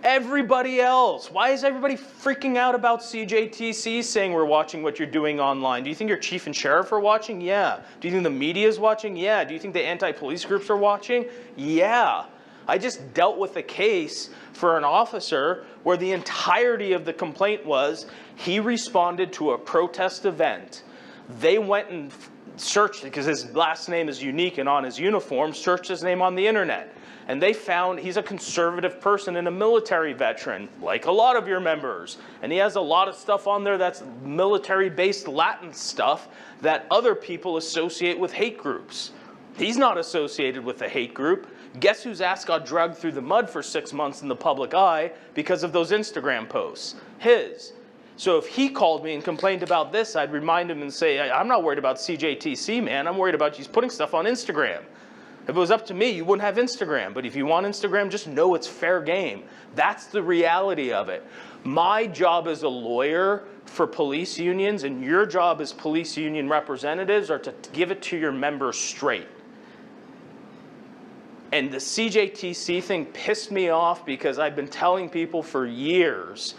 Everybody else. Why is everybody freaking out about CJTC saying we're watching what you're doing online? Do you think your chief and sheriff are watching? Yeah. Do you think the media is watching? Yeah. Do you think the anti-police groups are watching? Yeah. I just dealt with a case for an officer where the entirety of the complaint was he responded to a protest event. They went and searched, because his last name is unique and on his uniform, searched his name on the internet. And they found he's a conservative person and a military veteran, like a lot of your members. And he has a lot of stuff on there that's military-based Latin stuff that other people associate with hate groups. He's not associated with a hate group. Guess whose ass got dragged through the mud for 6 months in the public eye because of those Instagram posts? His. So if he called me and complained about this, I'd remind him and say, I'm not worried about CJTC, man. I'm worried about you putting stuff on Instagram. If it was up to me, you wouldn't have Instagram. But if you want Instagram, just know it's fair game. That's the reality of it. My job as a lawyer for police unions and your job as police union representatives are to give it to your members straight. And the CJTC thing pissed me off because I've been telling people for years,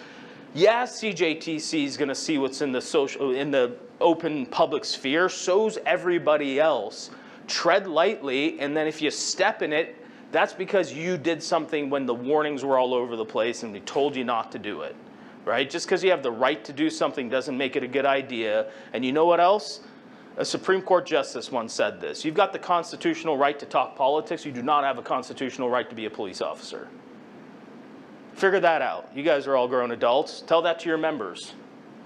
yeah, CJTC is going to see what's in the open public sphere. So's everybody else. Tread lightly, and then if you step in it, that's because you did something when the warnings were all over the place and we told you not to do it, right? Just because you have the right to do something doesn't make it a good idea. And you know what else? A Supreme Court justice once said this. You've got the constitutional right to talk politics. You do not have a constitutional right to be a police officer. Figure that out. You guys are all grown adults. Tell that to your members,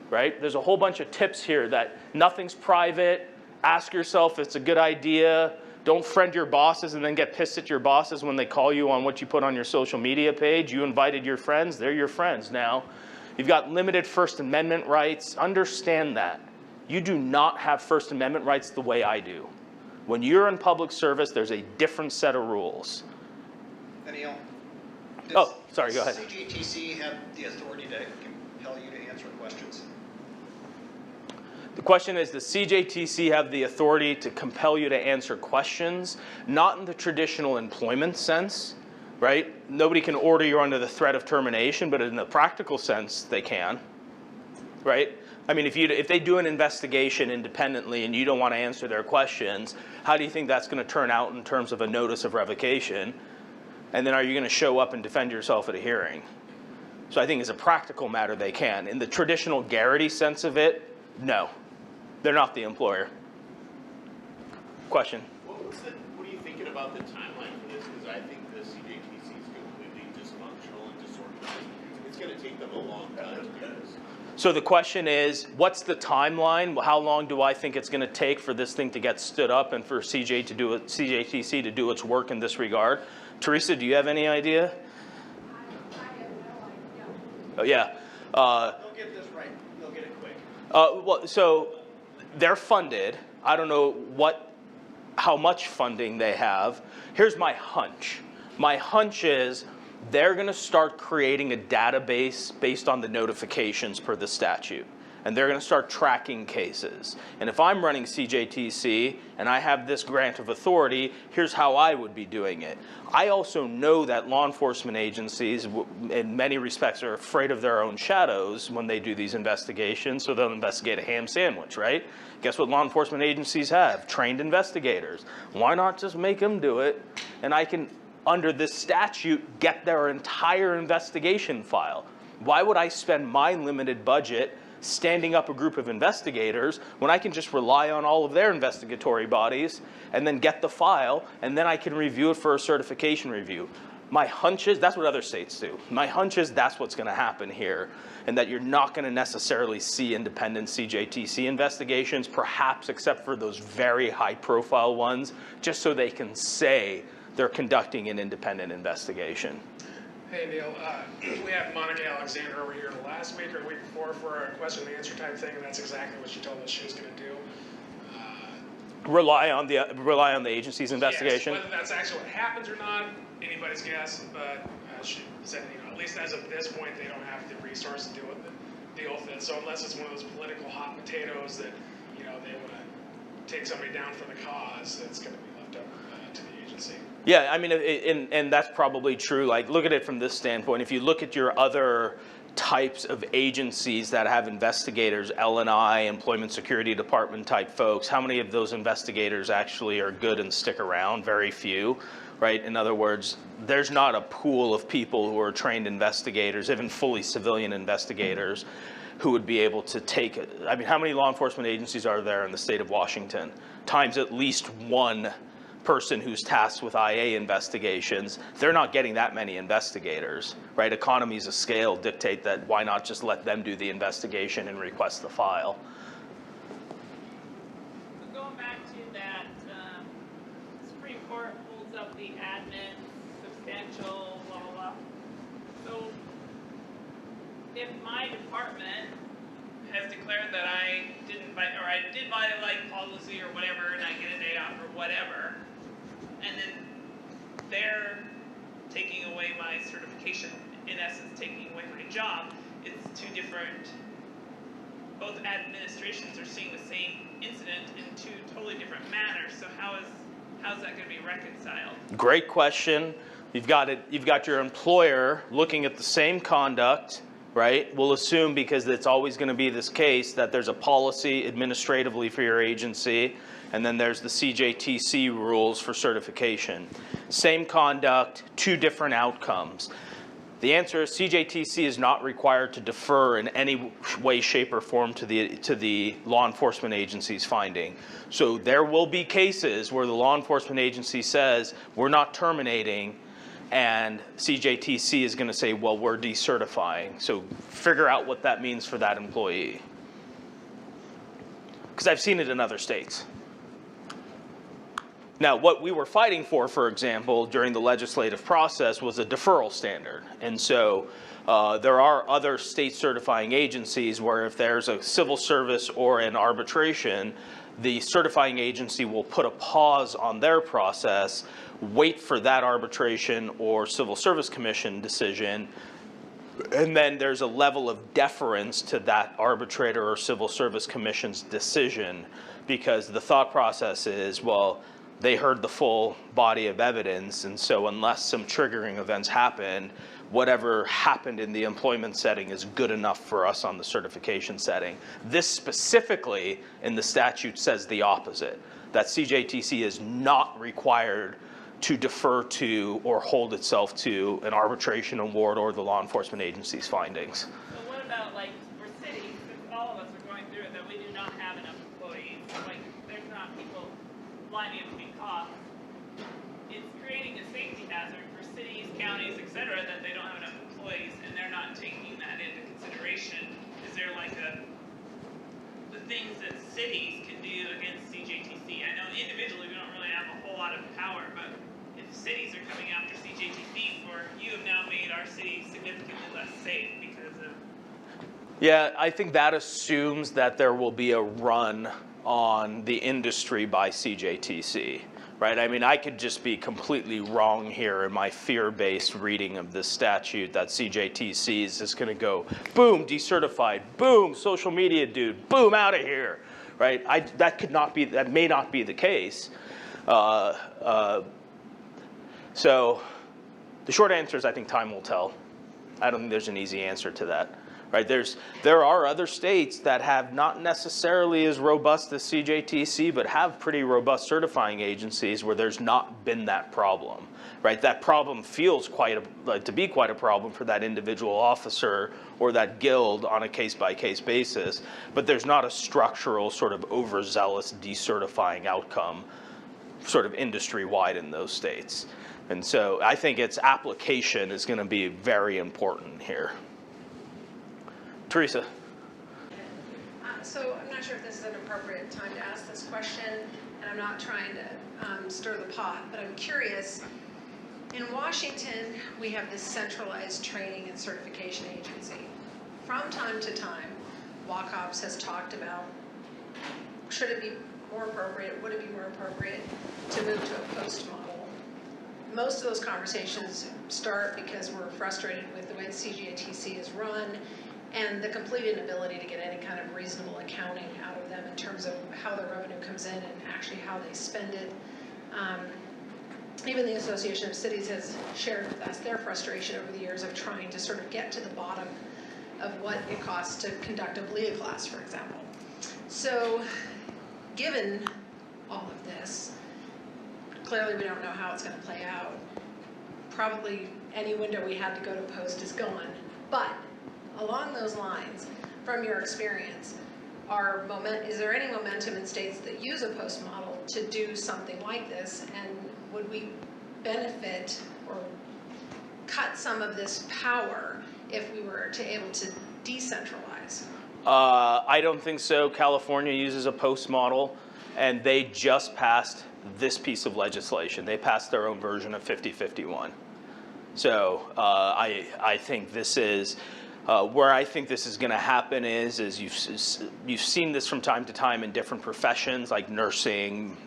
right? There's a whole bunch of tips here that nothing's private. Ask yourself if it's a good idea. Don't friend your bosses and then get pissed at your bosses when they call you on what you put on your social media page. You invited your friends. They're your friends now. You've got limited First Amendment rights. Understand that. You do not have First Amendment rights the way I do. When you're in public service, there's a different set of rules. Anil, Oh, sorry, go ahead. Does CJTC have the authority to compel you to answer questions? The question is, does CJTC have the authority to compel you to answer questions? Not in the traditional employment sense, right? Nobody can order you under the threat of termination, but in the practical sense, they can, right? I mean, if they do an investigation independently and you don't want to answer their questions, how do you think that's going to turn out in terms of a notice of revocation? And then are you going to show up and defend yourself at a hearing? So I think as a practical matter, they can. In the traditional Garrity sense of it, no. They're not the employer. Question? What are you thinking about the timeline for this? Because I think the CJTC is completely dysfunctional and disorganized. It's going to take them a long time to do this. So the question is, what's the timeline? How long do I think it's going to take for this thing to get stood up and for CJTC to do its work in this regard? Teresa, do you have any idea? I have no idea. Oh, yeah. They'll get this right. They'll get it quick. Well, so they're funded. I don't know how much funding they have. Here's my hunch. My hunch is they're going to start creating a database based on the notifications per the statute. And they're going to start tracking cases. And if I'm running CJTC and I have this grant of authority, here's how I would be doing it. I also know that law enforcement agencies, in many respects, are afraid of their own shadows when they do these investigations, so they'll investigate a ham sandwich, right? Guess what law enforcement agencies have? Trained investigators. Why not just make them do it, and I can, under this statute, get their entire investigation file? Why would I spend my limited budget standing up a group of investigators when I can just rely on all of their investigatory bodies and then get the file, and then I can review it for a certification review? My hunch is, that's what other states do. My hunch is that's what's going to happen here, and that you're not going to necessarily see independent CJTC investigations, perhaps except for those very high-profile ones, just so they can say they're conducting an independent investigation. Hey Neil, we had Monica Alexander over here last week or the week before for a question and answer type thing, and that's exactly what she told us she was going to do. Rely on the agency's investigation. Yes, whether that's actually what happens or not, anybody's guess. But she said, at least as of this point, they don't have the resources to deal with it. So unless it's one of those political hot potatoes that they want to take somebody down for the cause, it's going to be left up to the agency. Yeah, I mean, and that's probably true. Like, look at it from this standpoint. If you look at your other types of agencies that have investigators, L&I, Employment Security Department type folks, how many of those investigators actually are good and stick around? Very few, right? In other words, there's not a pool of people who are trained investigators, even fully civilian investigators, who would be able to take it. I mean, how many law enforcement agencies are there in the state of Washington? Times at least one person who's tasked with IA investigations. They're not getting that many investigators, right? Economies of scale dictate that why not just let them do the investigation and request the file. So going back to that, Supreme Court holds up the admin, substantial, blah, blah, blah. So if my department has declared that I didn't violate policy or whatever, and I get a day off or whatever, and then they're taking away my certification, in essence taking away my job, it's two different, both administrations are seeing the same incident in two totally different manners. So how's that going to be reconciled? Great question. You've got your employer looking at the same conduct, right? We'll assume, because it's always going to be this case, that there's a policy administratively for your agency, and then there's the CJTC rules for certification. Same conduct, two different outcomes. The answer is CJTC is not required to defer in any way, shape, or form to the law enforcement agency's finding. So there will be cases where the law enforcement agency says, we're not terminating, and CJTC is going to say, well, we're decertifying. So figure out what that means for that employee. Because I've seen it in other states. Now, what we were fighting for example, during the legislative process was a deferral standard. And so there are other state certifying agencies where if there's a civil service or an arbitration, the certifying agency will put a pause on their process, wait for that arbitration or civil service commission decision, and then there's a level of deference to that arbitrator or civil service commission's decision, because the thought process is, well, they heard the full body of evidence, and so unless some triggering events happen, whatever happened in the employment setting is good enough for us on the certification setting. This specifically in the statute says the opposite, that CJTC is not required to defer to or hold itself to an arbitration award or the law enforcement agency's findings. So what about, like, for cities, since all of us are going through it, that we do not have enough employees, like, there's not people lining up to be caught. It's creating a safety hazard for cities, counties, et cetera, that they don't have enough employees, and they're not taking that into consideration. Is there like the things that cities can do against CJTC? I know individually we don't really have a whole lot of power, but if cities are coming after CJTC for, you have now made our city significantly less safe because of... Yeah, I think that assumes that there will be a run on the industry by CJTC, right? I mean, I could just be completely wrong here in my fear-based reading of this statute that CJTC is just going to go, boom, decertified, boom, social media dude, boom, out of here, right? That may not be the case. So the short answer is I think time will tell. I don't think there's an easy answer to that. Right? There are other states that have not necessarily as robust as CJTC, but have pretty robust certifying agencies where there's not been that problem. Right? That problem feels to be quite a problem for that individual officer or that guild on a case-by-case basis, but there's not a structural sort of overzealous decertifying outcome sort of industry-wide in those states. And so I think its application is going to be very important here. Teresa. So I'm not sure if this is an appropriate time to ask this question, and I'm not trying to stir the pot, but I'm curious In Washington, we have this centralized training and certification agency. From time to time, WACOPS has talked about, should it be more appropriate, would it be more appropriate to move to a post model? Most of those conversations start because we're frustrated with the way the CGATC is run and the complete inability to get any kind of reasonable accounting out of them in terms of how their revenue comes in and actually how they spend it. Even the Association of Cities has shared with us their frustration over the years of trying to sort of get to the bottom of what it costs to conduct a BLEA class, for example. So, given all of this, clearly we don't know how it's going to play out. Probably any window we had to go to post is gone. But along those lines, from your experience, is there any momentum in states that use a post model to do something like this? And would we benefit or cut some of this power if we were able to decentralize? I don't think so. California uses a post model, and they just passed this piece of legislation. They passed their own version of 5051. So I think this is where I think this is going to happen is you've seen this from time to time in different professions like nursing,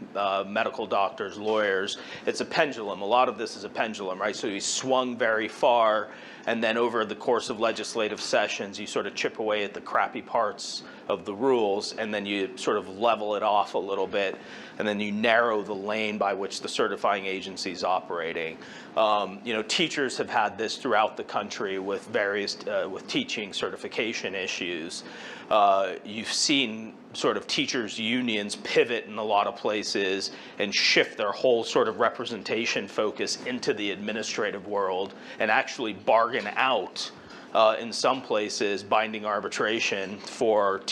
medical doctors, lawyers. It's a pendulum. A lot of this is a pendulum, right? So you swung very far, and then over the course of legislative sessions, you sort of chip away at the crappy parts of the rules, and then you sort of level it off a little bit, and then you narrow the lane by which the certifying agency is operating. Teachers have had this throughout the country with various with teaching certification issues. You've seen sort of teachers' unions pivot in a lot of places and shift their whole sort of representation focus into the administrative world and actually bargain out in some places binding arbitration for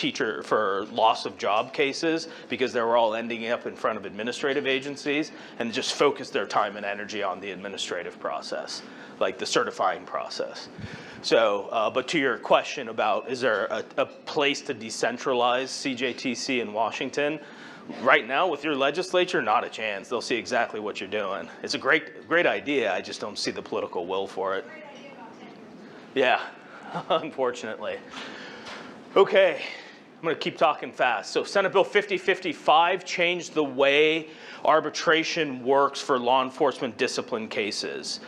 loss of job cases because they were all ending up in front of administrative agencies, and just focus their time and energy on the administrative process, like the certifying process. So, but to your question about is there a place to decentralize CJTC in Washington, right now with your legislature, not a chance. They'll see exactly what you're doing. It's a great idea. I just don't see the political will for it. Yeah, unfortunately. Okay, I'm going to keep talking fast. So Senate Bill 5055 changed the way arbitration works for law enforcement discipline cases.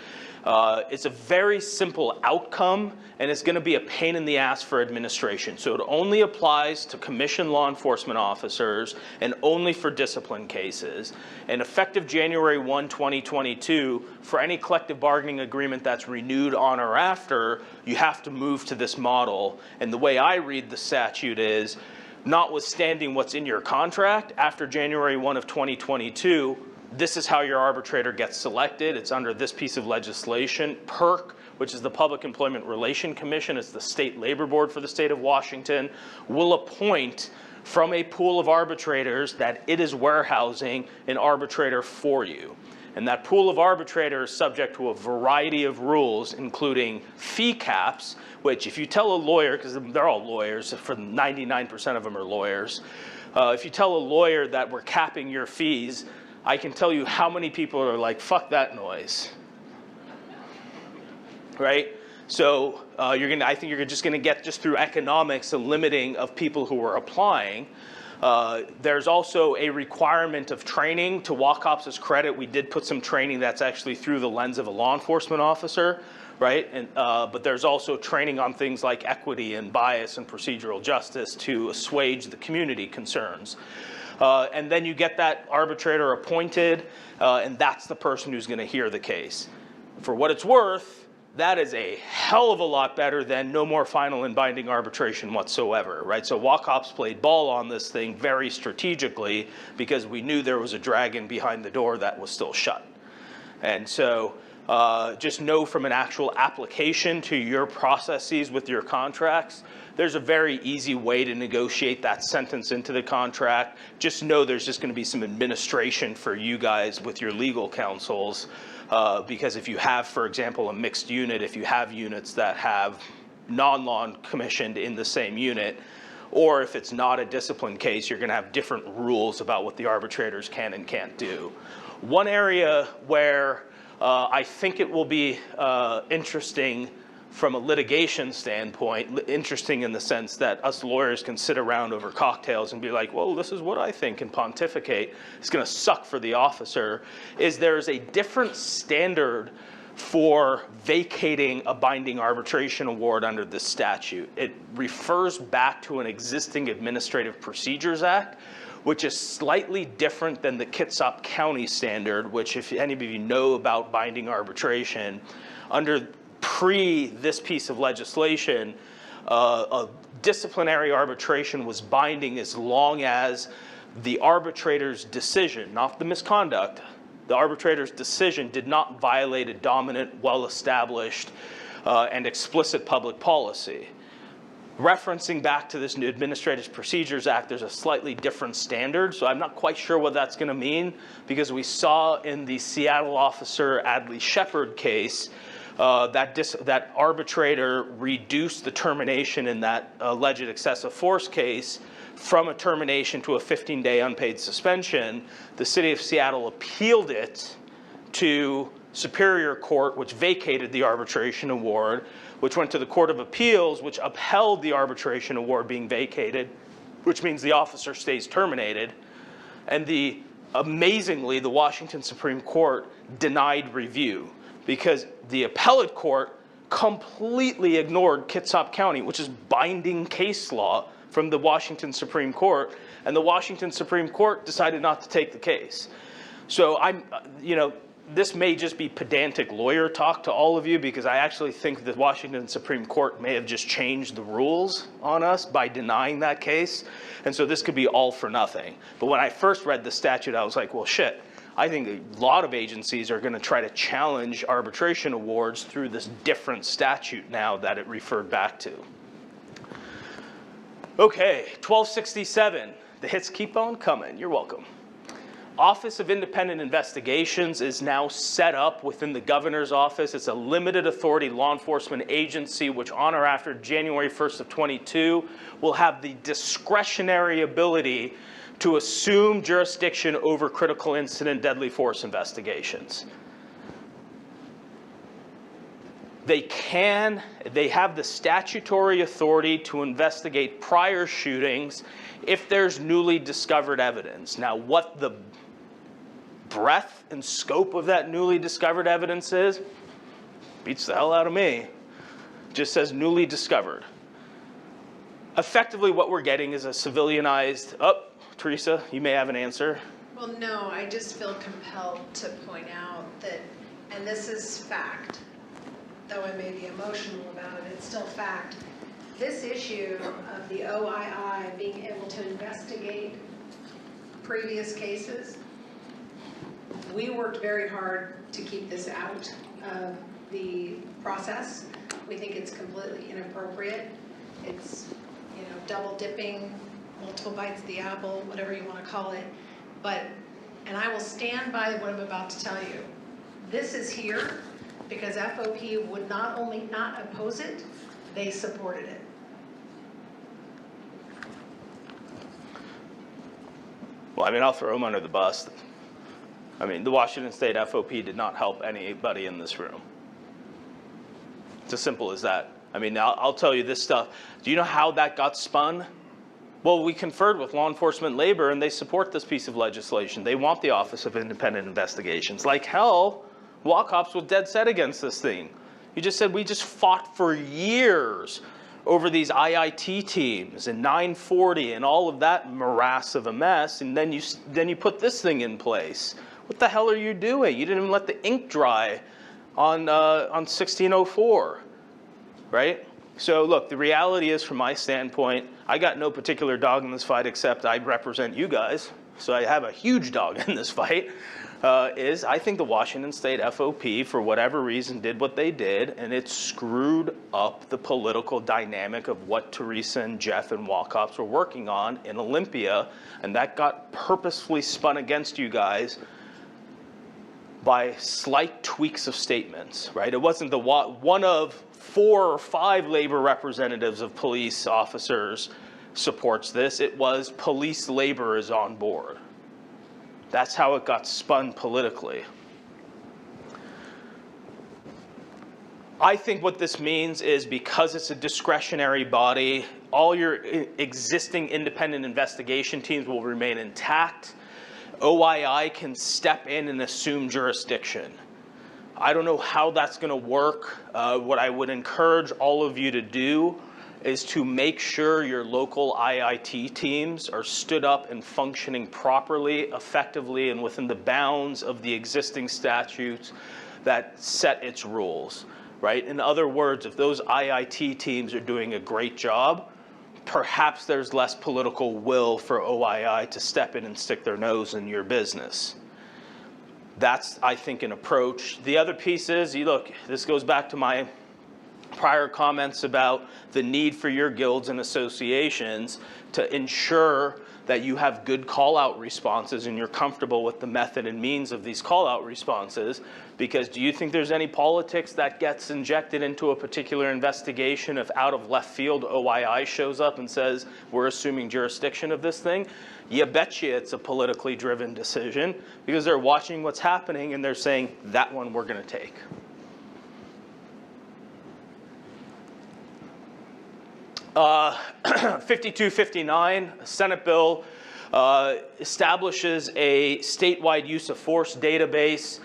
It's a very simple outcome, and it's going to be a pain in the ass for administration. So it only applies to commissioned law enforcement officers and only for discipline cases. And effective January 1, 2022, for any collective bargaining agreement that's renewed on or after, you have to move to this model. And the way I read the statute is, notwithstanding what's in your contract, after January 1 of 2022, this is how your arbitrator gets selected. It's under this piece of legislation. PERC, which is the Public Employment Relation Commission, it's the state labor board for the state of Washington, will appoint from a pool of arbitrators that it is warehousing an arbitrator for you. And that pool of arbitrators is subject to a variety of rules, including fee caps, which if you tell a lawyer, because they're all lawyers, for 99% of them are lawyers, if you tell a lawyer that we're capping your fees, I can tell you how many people are like, fuck that noise, right? So I think you're just gonna get, just through economics, a limiting of people who are applying. There's also a requirement of training. To WACOPS's credit, we did put some training that's actually through the lens of a law enforcement officer, right? And, but there's also training on things like equity and bias and procedural justice to assuage the community concerns. And then you get that arbitrator appointed, and that's the person who's going to hear the case. For what it's worth, that is a hell of a lot better than no more final and binding arbitration whatsoever, right? So WACOPS played ball on this thing very strategically because we knew there was a dragon behind the door that was still shut. And so just know from an actual application to your processes with your contracts, there's a very easy way to negotiate that sentence into the contract. Just know there's just going to be some administration for you guys with your legal counsels, because if you have, for example, a mixed unit, if you have units that have non-law commissioned in the same unit, or if it's not a discipline case, you're going to have different rules about what the arbitrators can and can't do. One area where I think it will be interesting from a litigation standpoint, interesting in the sense that us lawyers can sit around over cocktails and be like, well, this is what I think, and pontificate. It's going to suck for the officer. Is there's a different standard for vacating a binding arbitration award under this statute. It refers back to an existing Administrative Procedures Act, which is slightly different than the Kitsap County standard, which if any of you know about binding arbitration, under this piece of legislation, a disciplinary arbitration was binding as long as the arbitrator's decision, not the misconduct, the arbitrator's decision did not violate a dominant, well-established, and explicit public policy. Referencing back to this new Administrative Procedures Act, there's a slightly different standard, so I'm not quite sure what that's going to mean, because we saw in the Seattle officer Adley Shepard case that arbitrator reduced the termination in that alleged excessive force case from a termination to a 15-day unpaid suspension. The city of Seattle appealed it to Superior Court, which vacated the arbitration award, which went to the Court of Appeals, which upheld the arbitration award being vacated, which means the officer stays terminated. And amazingly, the Washington Supreme Court denied review because the appellate court completely ignored Kitsap County, which is binding case law from the Washington Supreme Court, and the Washington Supreme Court decided not to take the case. So this may just be pedantic lawyer talk to all of you, because I actually think the Washington Supreme Court may have just changed the rules on us by denying that case. And so this could be all for nothing. But when I first read the statute, I was like, well, shit. I think a lot of agencies are going to try to challenge arbitration awards through this different statute now that it referred back to. Okay, 1267. The hits keep on coming. You're welcome. Office of Independent Investigations is now set up within the governor's office. It's a limited authority law enforcement agency which on or after January 1st of 22 will have the discretionary ability to assume jurisdiction over critical incident deadly force investigations. They have the statutory authority to investigate prior shootings if there's newly discovered evidence. Now, what the breadth and scope of that newly discovered evidence is, beats the hell out of me. It just says newly discovered. Effectively, what we're getting is a civilianized, Teresa, you may have an answer. Well, no, I just feel compelled to point out that, and this is fact, though I may be emotional about it, it's still fact. This issue of the OII being able to investigate previous cases, we worked very hard to keep this out of the process. We think it's completely inappropriate. It's, double dipping, multiple bites of the apple, whatever you want to call it. And I will stand by what I'm about to tell you. This is here because FOP would not only not oppose it, they supported it. Well, I'll throw them under the bus. The Washington State FOP did not help anybody in this room. It's as simple as that. I'll tell you this stuff. Do you know how that got spun? Well, we conferred with law enforcement labor, and they support this piece of legislation. They want the Office of Independent Investigations. Like hell, WACOPS was dead set against this thing. You just said we just fought for years over these IIT teams and 940 and all of that morass of a mess, and then you put this thing in place. What the hell are you doing? You didn't even let the ink dry on 1604, right? So look, the reality is, from my standpoint, I got no particular dog in this fight except I represent you guys. So I have a huge dog in this fight. I think the Washington State FOP, for whatever reason, did what they did, and it screwed up the political dynamic of what Teresa and Jeff and WACOPS were working on in Olympia, and that got purposefully spun against you guys by slight tweaks of statements, right? It wasn't one of 4 or 5 labor representatives of police officers supports this. It was police labor is on board. That's how it got spun politically. I think what this means is because it's a discretionary body, all your existing independent investigation teams will remain intact. OII can step in and assume jurisdiction. I don't know how that's going to work. What I would encourage all of you to do is to make sure your local IIT teams are stood up and functioning properly, effectively, and within the bounds of the existing statutes that set its rules, right? In other words, if those IIT teams are doing a great job, perhaps there's less political will for OII to step in and stick their nose in your business. That's, I think, an approach. The other piece is, look, this goes back to my prior comments about the need for your guilds and associations to ensure that you have good call-out responses and you're comfortable with the method and means of these call-out responses. Because do you think there's any politics that gets injected into a particular investigation if out of left field OII shows up and says, we're assuming jurisdiction of this thing? You betcha it's a politically driven decision because they're watching what's happening and they're saying, that one we're going to take. Uh, 5259, Senate bill establishes a statewide use of force database.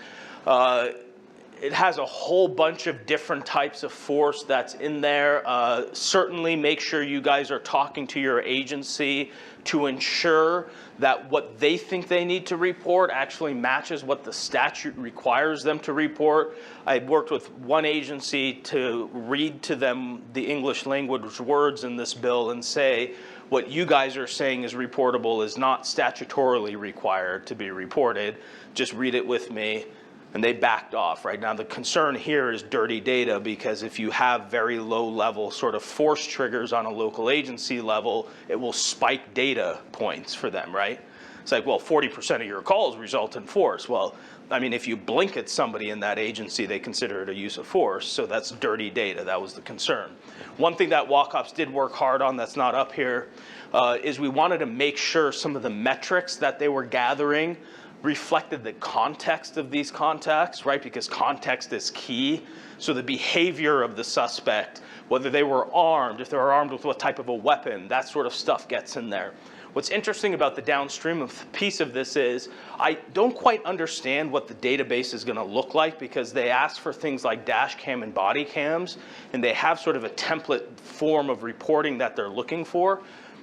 It has a whole bunch of different types of force that's in there. Certainly make sure you guys are talking to your agency to ensure that what they think they need to report actually matches what the statute requires them to report. I worked with one agency to read to them the English language words in this bill and say, what you guys are saying is reportable is not statutorily required to be reported. Just read it with me. And they backed off. Right now, the concern here is dirty data, because if you have very low level sort of force triggers on a local agency level, it will spike data points for them, right? It's like, well, 40% of your calls result in force. Well, I mean, if you blink at somebody in that agency, they consider it a use of force. So that's dirty data. That was the concern. One thing that WACOPS did work hard on that's not up here is we wanted to make sure some of the metrics that they were gathering reflected the context of these contacts, right? Because context is key. So the behavior of the suspect, whether they were armed, if they were armed with what type of a weapon, that sort of stuff gets in there. What's interesting about the downstream piece of this is I don't quite understand what the database is going to look like, because they ask for things like dash cam and body cams, and they have sort of a template form of reporting that they're looking for.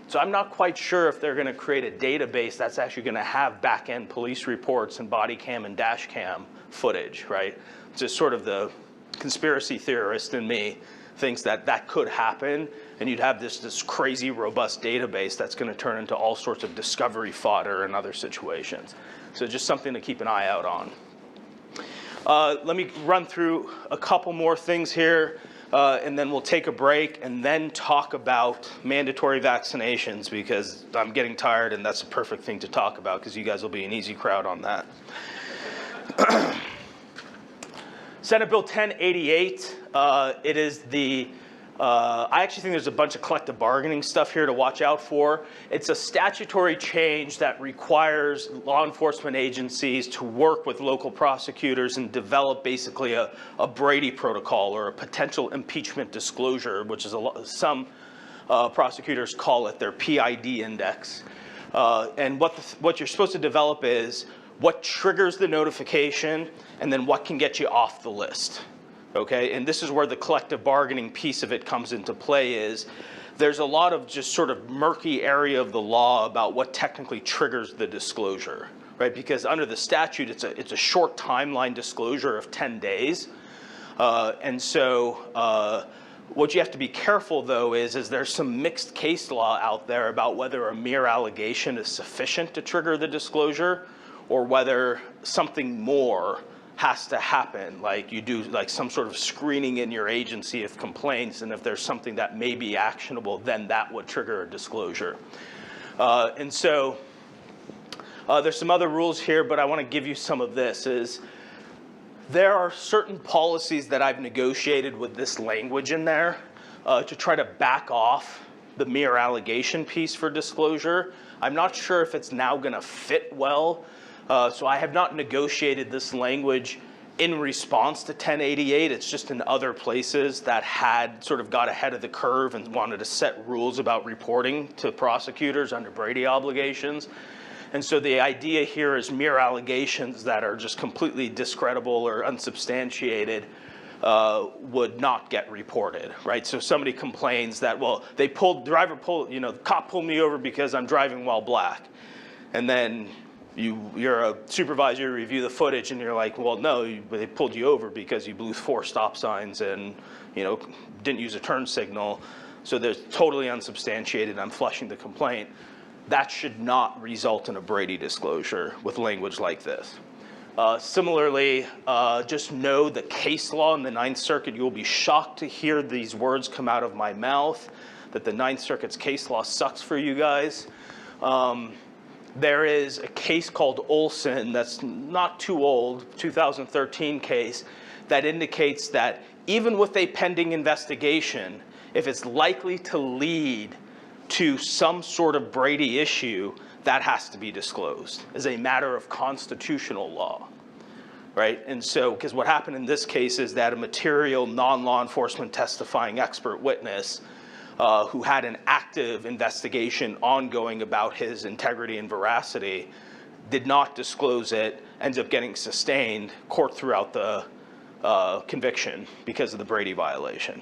So I'm not quite sure if they're going to create a database that's actually going to have back-end police reports and body cam and dash cam footage, right? Just sort of the conspiracy theorist in me thinks that that could happen, and you'd have this crazy robust database that's going to turn into all sorts of discovery fodder in other situations. So just something to keep an eye out on. Let me run through a couple more things here. And then we'll take a break and then talk about mandatory vaccinations, because I'm getting tired and that's a perfect thing to talk about, because you guys will be an easy crowd on that. Senate Bill 1088, it is the, I actually think there's a bunch of collective bargaining stuff here to watch out for. It's a statutory change that requires law enforcement agencies to work with local prosecutors and develop basically a Brady protocol, or a potential impeachment disclosure, which is some prosecutors call it their PID index. And what you're supposed to develop is what triggers the notification, and then what can get you off the list. Okay, and this is where the collective bargaining piece of it comes into play. Is there's a lot of just sort of murky area of the law about what technically triggers the disclosure, right? Because under the statute, it's a short timeline disclosure of 10 days. And so what you have to be careful, though, is there's some mixed case law out there about whether a mere allegation is sufficient to trigger the disclosure, or whether something more has to happen, like you do like some sort of screening in your agency of complaints, and if there's something that may be actionable, then that would trigger a disclosure. And so there's some other rules here, but I want to give you some of this. Is there are certain policies that I've negotiated with this language in there to try to back off the mere allegation piece for disclosure. I'm not sure if it's now going to fit well. So I have not negotiated this language in response to 1088. It's just in other places that had sort of got ahead of the curve and wanted to set rules about reporting to prosecutors under Brady obligations. And so the idea here is mere allegations that are just completely discreditable or unsubstantiated would not get reported, right? So somebody complains that, well, the cop pulled me over because I'm driving while black. And then you're a supervisor, you review the footage, and you're like, well, no, they pulled you over because you blew 4 stop signs and, didn't use a turn signal. So they're totally unsubstantiated. I'm flushing the complaint. That should not result in a Brady disclosure with language like this. Similarly, just know the case law in the Ninth Circuit. You'll be shocked to hear these words come out of my mouth, that the Ninth Circuit's case law sucks for you guys. There is a case called Olson that's not too old, 2013 case, that indicates that even with a pending investigation, if it's likely to lead to some sort of Brady issue, that has to be disclosed as a matter of constitutional law, right? And so, because what happened in this case is that a material non-law enforcement testifying expert witness who had an active investigation ongoing about his integrity and veracity did not disclose it, ends up getting sustained, court threw out the conviction because of the Brady violation.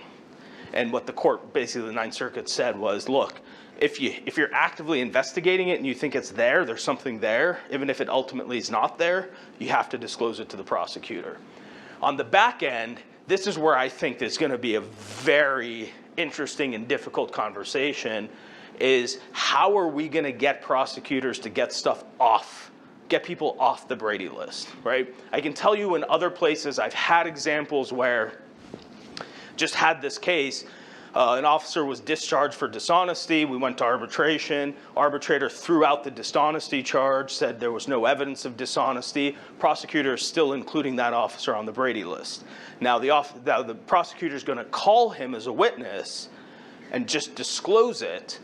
And what the court, basically the Ninth Circuit said was, look, if you're actively investigating it and you think it's there, there's something there, even if it ultimately is not there, you have to disclose it to the prosecutor. On the back end, this is where I think there's going to be a very interesting and difficult conversation, is how are we going to get prosecutors to get people off the Brady list, right? I can tell you in other places I've had examples where just had this case. An officer was discharged for dishonesty. We went to arbitration. Arbitrator threw out the dishonesty charge, said there was no evidence of dishonesty. Prosecutor is still including that officer on the Brady list. Now the prosecutor is going to call him as a witness and just disclose it.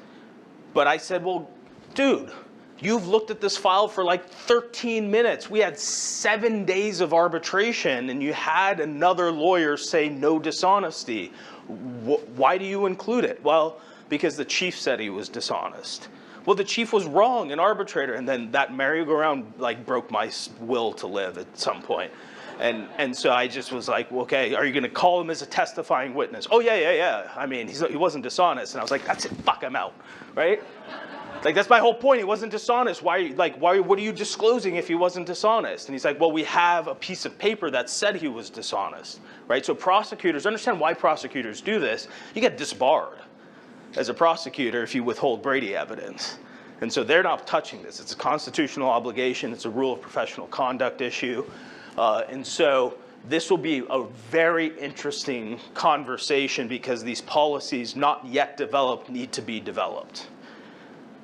But I said, well, dude, you've looked at this file for like 13 minutes. We had 7 days of arbitration, and you had another lawyer say no dishonesty. Why do you include it? Well, because the chief said he was dishonest. Well, the chief was wrong, an arbitrator, and then that merry-go-round broke my will to live at some point. And so I just was like, well, okay, are you going to call him as a testifying witness? Oh, yeah. I mean, he wasn't dishonest. And I was like, that's it, fuck, I'm out, right? That's my whole point. He wasn't dishonest. What are you disclosing if he wasn't dishonest? And he's like, well, we have a piece of paper that said he was dishonest, right? So prosecutors, understand why prosecutors do this. You get disbarred as a prosecutor if you withhold Brady evidence. And so they're not touching this. It's a constitutional obligation. It's a rule of professional conduct issue. And so this will be a very interesting conversation because these policies not yet developed need to be developed.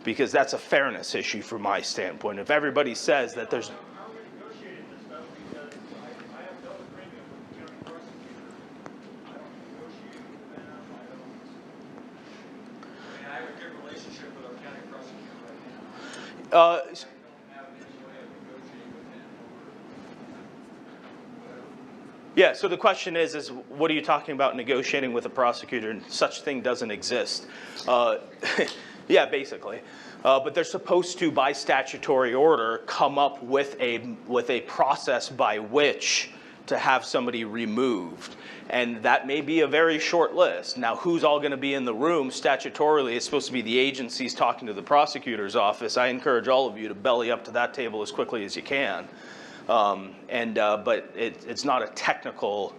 Because that's a fairness issue from my standpoint. If everybody says that there's... How are we negotiating this stuff? Because I have no agreement with the county prosecutor. I don't negotiate with them. I have a good relationship with our county prosecutor right now. I don't have any way of negotiating with him over whatever. Yeah, so the question is what are you talking about negotiating with a prosecutor? And such thing doesn't exist. Yeah, basically. But they're supposed to, by statutory order, come up with a process by which to have somebody removed. And that may be a very short list. Now, who's all going to be in the room statutorily? It's supposed to be the agencies talking to the prosecutor's office. I encourage all of you to belly up to that table as quickly as you can. But it's not a technical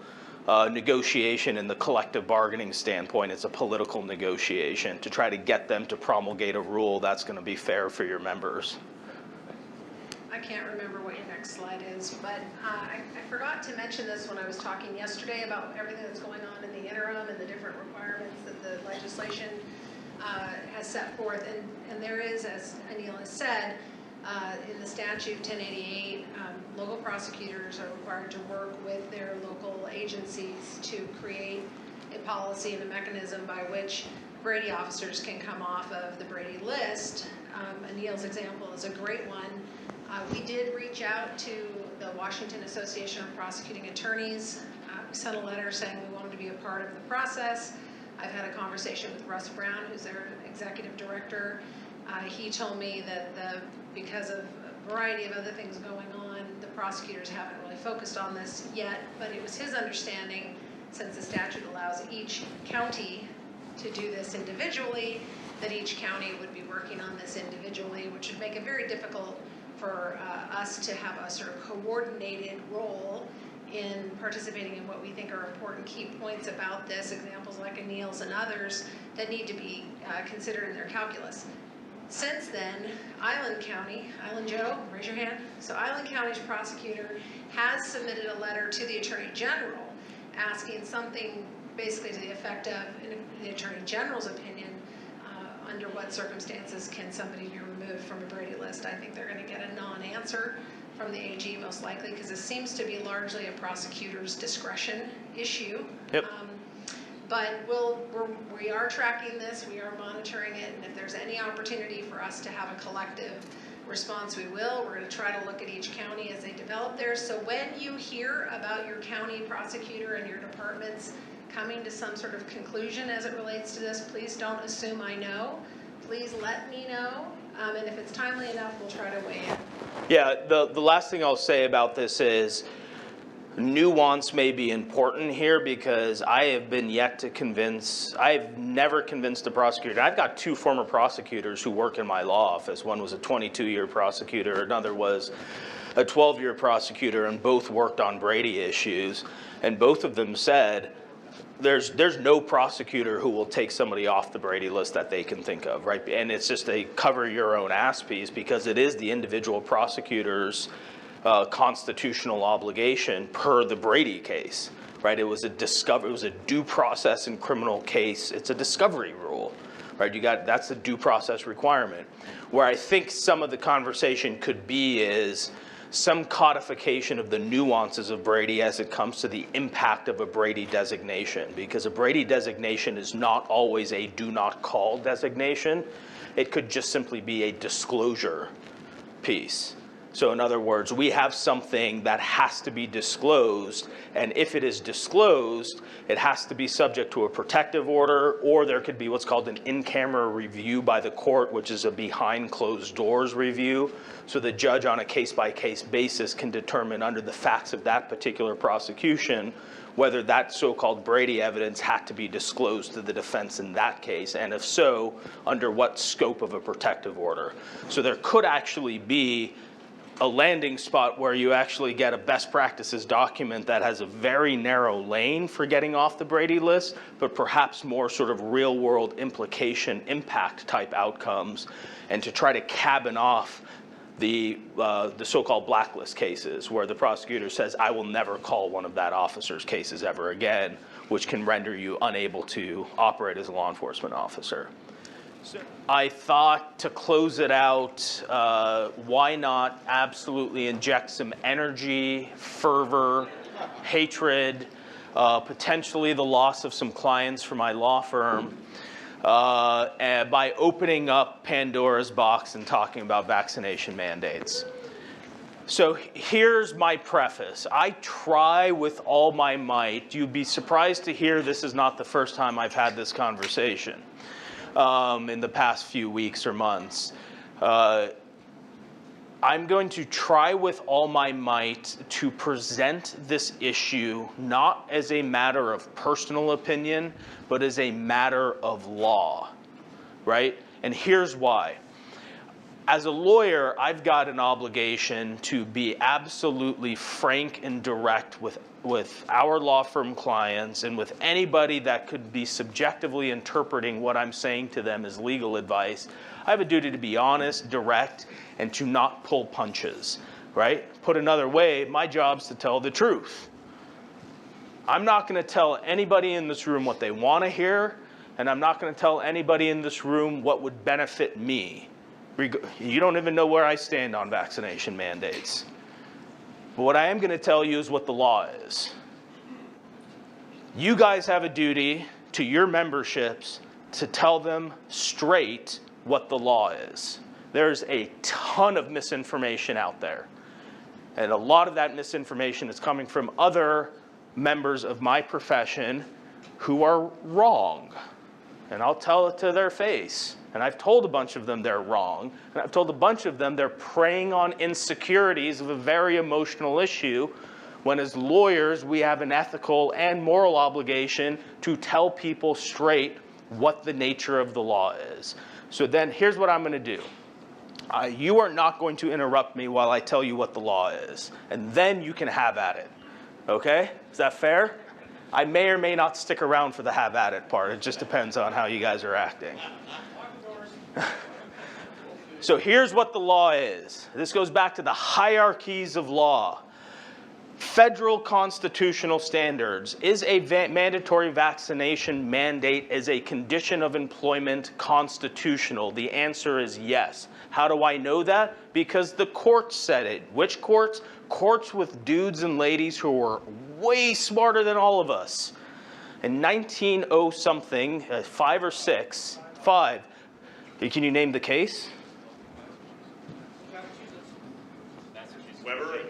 negotiation in the collective bargaining standpoint. It's a political negotiation to try to get them to promulgate a rule that's going to be fair for your members. I can't remember what your next slide is, but I forgot to mention this when I was talking yesterday about everything that's going on in the interim and the different requirements that the legislation has set forth. And there is, as Anil has said, in the statute 1088, local prosecutors are required to work with their local agencies to create a policy and a mechanism by which Brady officers can come off of the Brady list. Anil's example is a great one. We did reach out to the Washington Association of Prosecuting Attorneys. We sent a letter saying we wanted to be a part of the process. I've had a conversation with Russ Brown, who's their executive director. He told me that because of a variety of other things going on, the prosecutors haven't really focused on this yet, but it was his understanding, since the statute allows each county to do this individually, that each county would be working on this individually, which would make it very difficult for us to have a sort of coordinated role in participating in what we think are important key points about this, examples like Anil's and others that need to be considered in their calculus. Since then, Island Joe, raise your hand. So Island County's prosecutor has submitted a letter to the Attorney General asking something basically to the effect of, in the Attorney General's opinion, under what circumstances can somebody be removed from a Brady list. I think they're going to get a non-answer from the AG most likely, because this seems to be largely a prosecutor's discretion issue. Yep. But we are tracking this, we are monitoring it, and if there's any opportunity for us to have a collective response, we will. We're going to try to look at each county as they develop theirs. So when you hear about your county prosecutor and your departments coming to some sort of conclusion as it relates to this, please don't assume I know. Please let me know, and if it's timely enough, we'll try to weigh in. Yeah, the last thing I'll say about this is nuance may be important here, because I have never convinced a prosecutor. I've got two former prosecutors who work in my law office. One was a 22-year prosecutor, another was a 12-year prosecutor, and both worked on Brady issues. And both of them said, there's no prosecutor who will take somebody off the Brady list that they can think of, right? And it's just a cover your own ass piece, because it is the individual prosecutor's constitutional obligation per the Brady case, right? It was a due process in criminal case. It's a discovery rule, right? That's a due process requirement. Where I think some of the conversation could be is some codification of the nuances of Brady as it comes to the impact of a Brady designation, because a Brady designation is not always a do not call designation. It could just simply be a disclosure piece. So in other words, we have something that has to be disclosed, and if it is disclosed, it has to be subject to a protective order, or there could be what's called an in-camera review by the court, which is a behind closed doors review. So the judge on a case-by-case basis can determine under the facts of that particular prosecution whether that so-called Brady evidence had to be disclosed to the defense in that case, and if so, under what scope of a protective order. So there could actually be a landing spot where you actually get a best practices document that has a very narrow lane for getting off the Brady list, but perhaps more sort of real world implication impact type outcomes, and to try to cabin off the so-called blacklist cases where the prosecutor says, I will never call one of that officer's cases ever again, which can render you unable to operate as a law enforcement officer. I thought, to close it out, why not absolutely inject some energy, fervor, hatred, potentially the loss of some clients for my law firm, and by opening up Pandora's box and talking about vaccination mandates. So here's my preface. I try with all my might. You'd be surprised to hear this is not the first time I've had this conversation. In the past few weeks or months. I'm going to try with all my might to present this issue not as a matter of personal opinion, but as a matter of law, right? And here's why. As a lawyer, I've got an obligation to be absolutely frank and direct with our law firm clients and with anybody that could be subjectively interpreting what I'm saying to them as legal advice. I have a duty to be honest, direct, and to not pull punches, right? Put another way, my job's to tell the truth. I'm not going to tell anybody in this room what they want to hear, and I'm not going to tell anybody in this room what would benefit me. You don't even know where I stand on vaccination mandates. But what I am going to tell you is what the law is. You guys have a duty to your memberships to tell them straight what the law is. There's a ton of misinformation out there. And a lot of that misinformation is coming from other members of my profession who are wrong. And I'll tell it to their face. And I've told a bunch of them they're wrong. And I've told a bunch of them they're preying on insecurities of a very emotional issue, when as lawyers we have an ethical and moral obligation to tell people straight what the nature of the law is. So then here's what I'm going to do. You are not going to interrupt me while I tell you what the law is. And then you can have at it. Okay? Is that fair? I may or may not stick around for the have at it part. It just depends on how you guys are acting. So here's what the law is. This goes back to the hierarchies of law. Federal constitutional standards. Is a mandatory vaccination mandate as a condition of employment constitutional? The answer is yes. How do I know that? Because the courts said it. Which courts? Courts with dudes and ladies who were way smarter than all of us. In 1900-something, 5 or 6, 5. Can you name the case? Weber?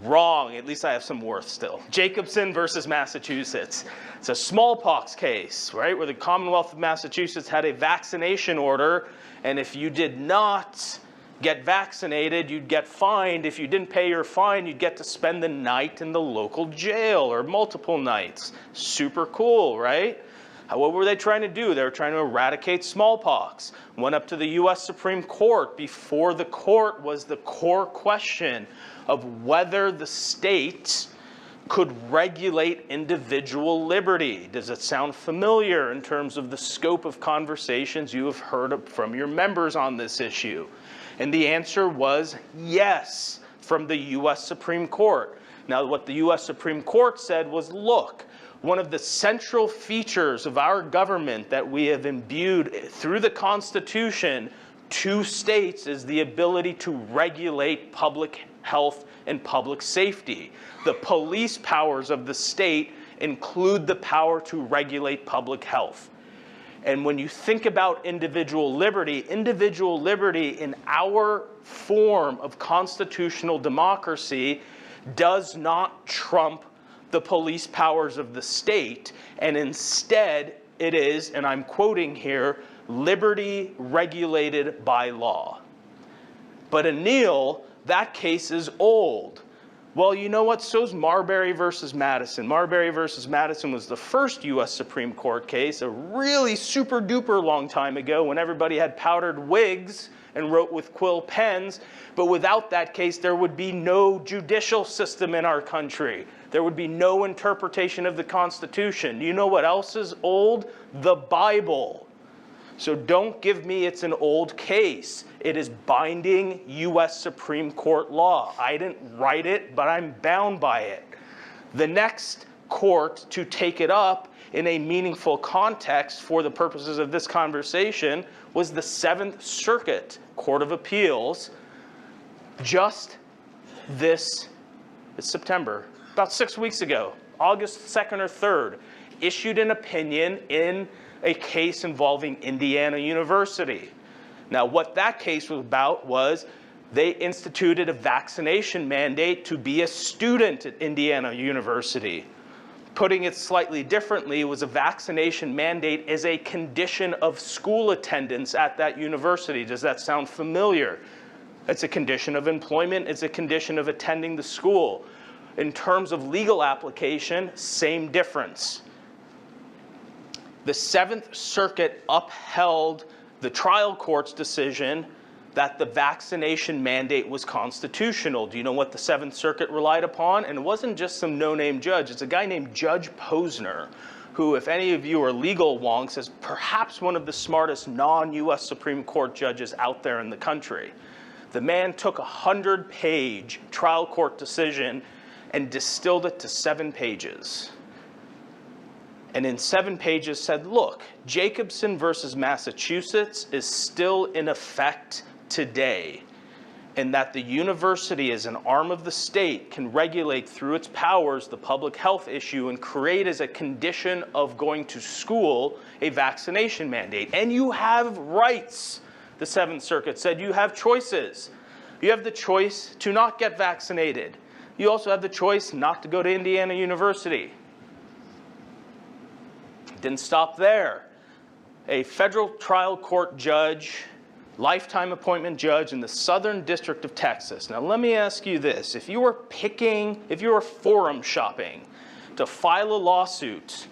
Wrong. At least I have some worth still. Jacobson versus Massachusetts. It's a smallpox case, right, where the Commonwealth of Massachusetts had a vaccination order, and if you did not get vaccinated, you'd get fined. If you didn't pay your fine, you'd get to spend the night in the local jail, or multiple nights. Super cool, right? What were they trying to do? They were trying to eradicate smallpox. Went up to the U.S. Supreme Court. Before the court was the core question of whether the state could regulate individual liberty. Does it sound familiar in terms of the scope of conversations you have heard from your members on this issue? And the answer was yes, from the U.S. Supreme Court. Now, what the U.S. Supreme Court said was, look, one of the central features of our government that we have imbued through the Constitution to states is the ability to regulate public health and public safety. The police powers of the state include the power to regulate public health. And when you think about individual liberty in our form of constitutional democracy does not trump the police powers of the state, and instead it is, and I'm quoting here, liberty regulated by law. But Anil, that case is old. Well, you know what? So's Marbury versus Madison. Marbury versus Madison was the first U.S. Supreme Court case, a really super duper long time ago when everybody had powdered wigs and wrote with quill pens. But without that case, there would be no judicial system in our country. There would be no interpretation of the Constitution. You know what else is old? The Bible. So don't give me it's an old case. It is binding U.S. Supreme Court law. I didn't write it, but I'm bound by it. The next court to take it up in a meaningful context for the purposes of this conversation was the 7th Circuit Court of Appeals just this September, about 6 weeks ago, August 2nd or 3rd, issued an opinion in a case involving Indiana University. Now, what that case was about was they instituted a vaccination mandate to be a student at Indiana University. Putting it slightly differently, it was a vaccination mandate as a condition of school attendance at that university. Does that sound familiar? It's a condition of employment. It's a condition of attending the school. In terms of legal application, same difference. The 7th Circuit upheld the trial court's decision that the vaccination mandate was constitutional. Do you know what the 7th Circuit relied upon? And it wasn't just some no-name judge. It's a guy named Judge Posner, who, if any of you are legal wonks, is perhaps one of the smartest non-U.S. Supreme Court judges out there in the country. The man took a 100-page trial court decision and distilled it to 7 pages. And in 7 pages said, look, Jacobson versus Massachusetts is still in effect today, and that the university as an arm of the state can regulate through its powers the public health issue and create as a condition of going to school a vaccination mandate. And you have rights the Seventh Circuit said you have choices. You have the choice to not get vaccinated. You also have the choice not to go to Indiana University. Didn't stop there. A federal trial court judge, lifetime appointment judge in the Southern District of Texas. Now let me ask you this. If you were forum shopping to file a lawsuit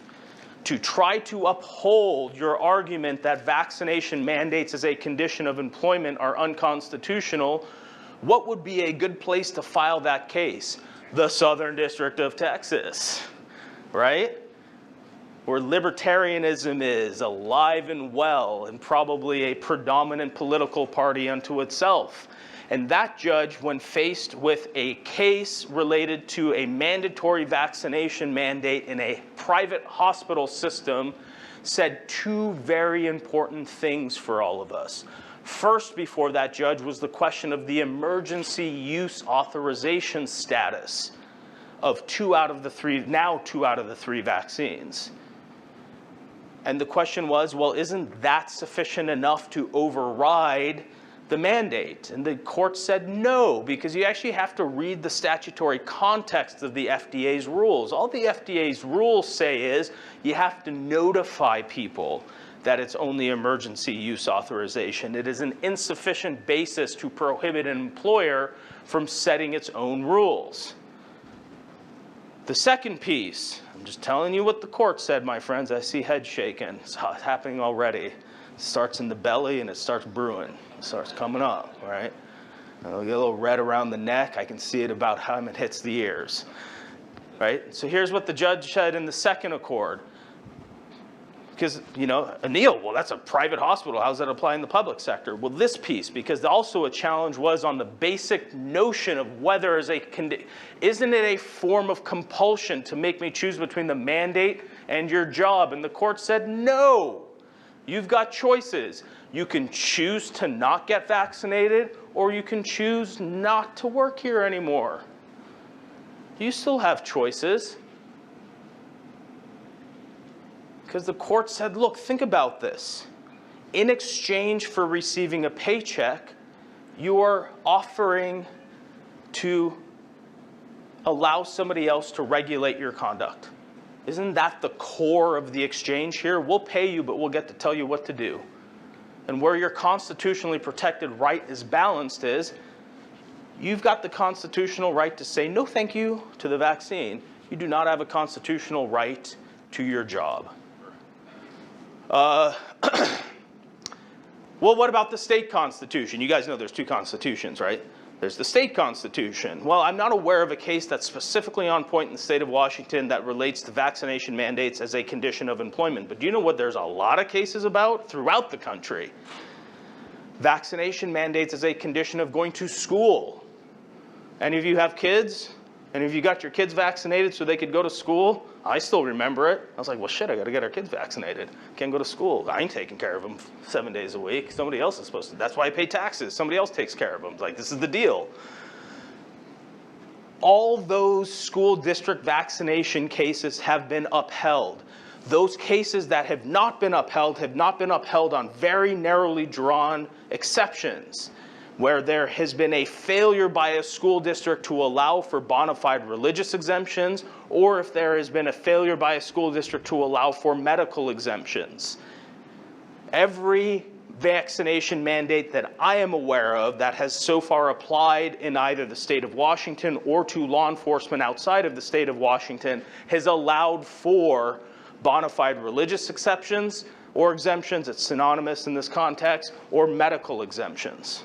to try to uphold your argument that vaccination mandates as a condition of employment are unconstitutional, what would be a good place to file that case? The Southern District of Texas, right? Where libertarianism is alive and well and probably a predominant political party unto itself. And that judge, when faced with a case related to a mandatory vaccination mandate in a private hospital system, said two very important things for all of us. First, before that judge, was the question of the emergency use authorization status of two out of the three vaccines. And the question was, well, isn't that sufficient enough to override the mandate? And the court said no, because you actually have to read the statutory context of the FDA's rules. All the FDA's rules say is you have to notify people that it's only emergency use authorization. It is an insufficient basis to prohibit an employer from setting its own rules. The second piece, I'm just telling you what the court said, my friends. I see heads shaking. It's happening already. It starts in the belly and it starts brewing. It starts coming up, right? And it'll get a little red around the neck. I can see it about how it hits the ears, right? So here's what the judge said in the second accord. Because, Anil, well, that's a private hospital. How does that apply in the public sector? Well, this piece, because also a challenge was on the basic notion of whether isn't it a form of compulsion to make me choose between the mandate and your job? And the court said, no, you've got choices. You can choose to not get vaccinated, or you can choose not to work here anymore. You still have choices. Because the court said, look, think about this. In exchange for receiving a paycheck, you are offering to allow somebody else to regulate your conduct. Isn't that the core of the exchange here? We'll pay you, but we'll get to tell you what to do. And where your constitutionally protected right is balanced is, you've got the constitutional right to say no thank you to the vaccine. You do not have a constitutional right to your job. Well, what about the state constitution? You guys know there's two constitutions, right? There's the state constitution. Well, I'm not aware of a case that's specifically on point in the state of Washington that relates to vaccination mandates as a condition of employment. But do you know what there's a lot of cases about throughout the country? Vaccination mandates as a condition of going to school. Any of you have kids? Any of you got your kids vaccinated so they could go to school? I still remember it. I was like, well, shit, I got to get our kids vaccinated. Can't go to school. I ain't taking care of them 7 days a week. Somebody else is supposed to. That's why I pay taxes. Somebody else takes care of them. Like, this is the deal. All those school district vaccination cases have been upheld. Those cases that have not been upheld on very narrowly drawn exceptions, where there has been a failure by a school district to allow for bona fide religious exemptions, or if there has been a failure by a school district to allow for medical exemptions. Every vaccination mandate that I am aware of that has so far applied in either the state of Washington or to law enforcement outside of the state of Washington has allowed for bona fide religious exceptions or exemptions, it's synonymous in this context, or medical exemptions.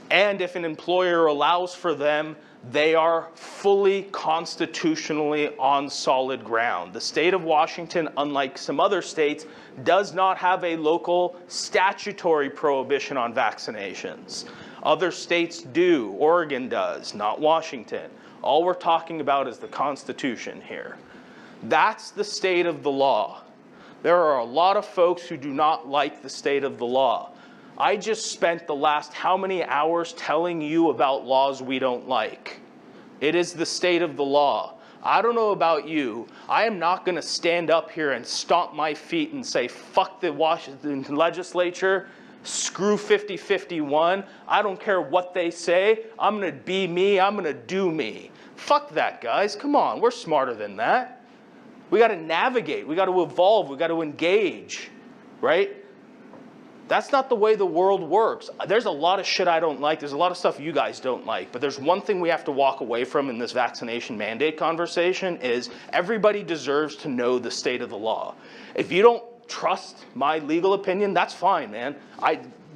And if an employer allows for them, they are fully constitutionally on solid ground. The state of Washington, unlike some other states, does not have a local statutory prohibition on vaccinations. Other states do. Oregon does, not Washington. All we're talking about is the Constitution here. That's the state of the law. There are a lot of folks who do not like the state of the law. I just spent the last how many hours telling you about laws we don't like. It is the state of the law. I don't know about you. I am not going to stand up here and stomp my feet and say, fuck the Washington legislature, screw 50-51. I don't care what they say. I'm going to be me. I'm going to do me. Fuck that, guys. Come on. We're smarter than that. We got to navigate. We got to evolve. We got to engage, right? That's not the way the world works. There's a lot of shit I don't like. There's a lot of stuff you guys don't like. But there's one thing we have to walk away from in this vaccination mandate conversation is everybody deserves to know the state of the law. If you don't trust my legal opinion, that's fine, man.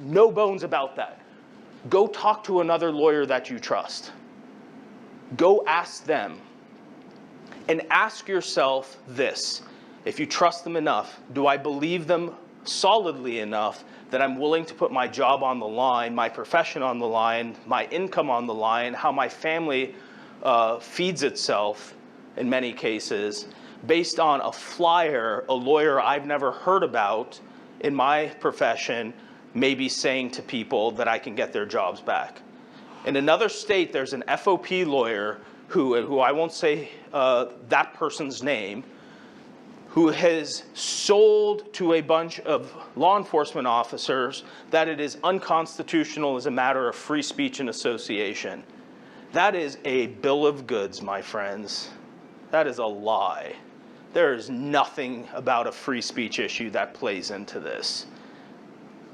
No bones about that. Go talk to another lawyer that you trust. Go ask them. And ask yourself this. If you trust them enough, do I believe them solidly enough that I'm willing to put my job on the line, my profession on the line, my income on the line, how my family feeds itself in many cases, based on a flyer a lawyer I've never heard about in my profession may be saying to people that I can get their jobs back. In another state, there's an FOP lawyer who I won't say that person's name, who has sold to a bunch of law enforcement officers that it is unconstitutional as a matter of free speech and association. That is a bill of goods, my friends. That is a lie. There is nothing about a free speech issue that plays into this.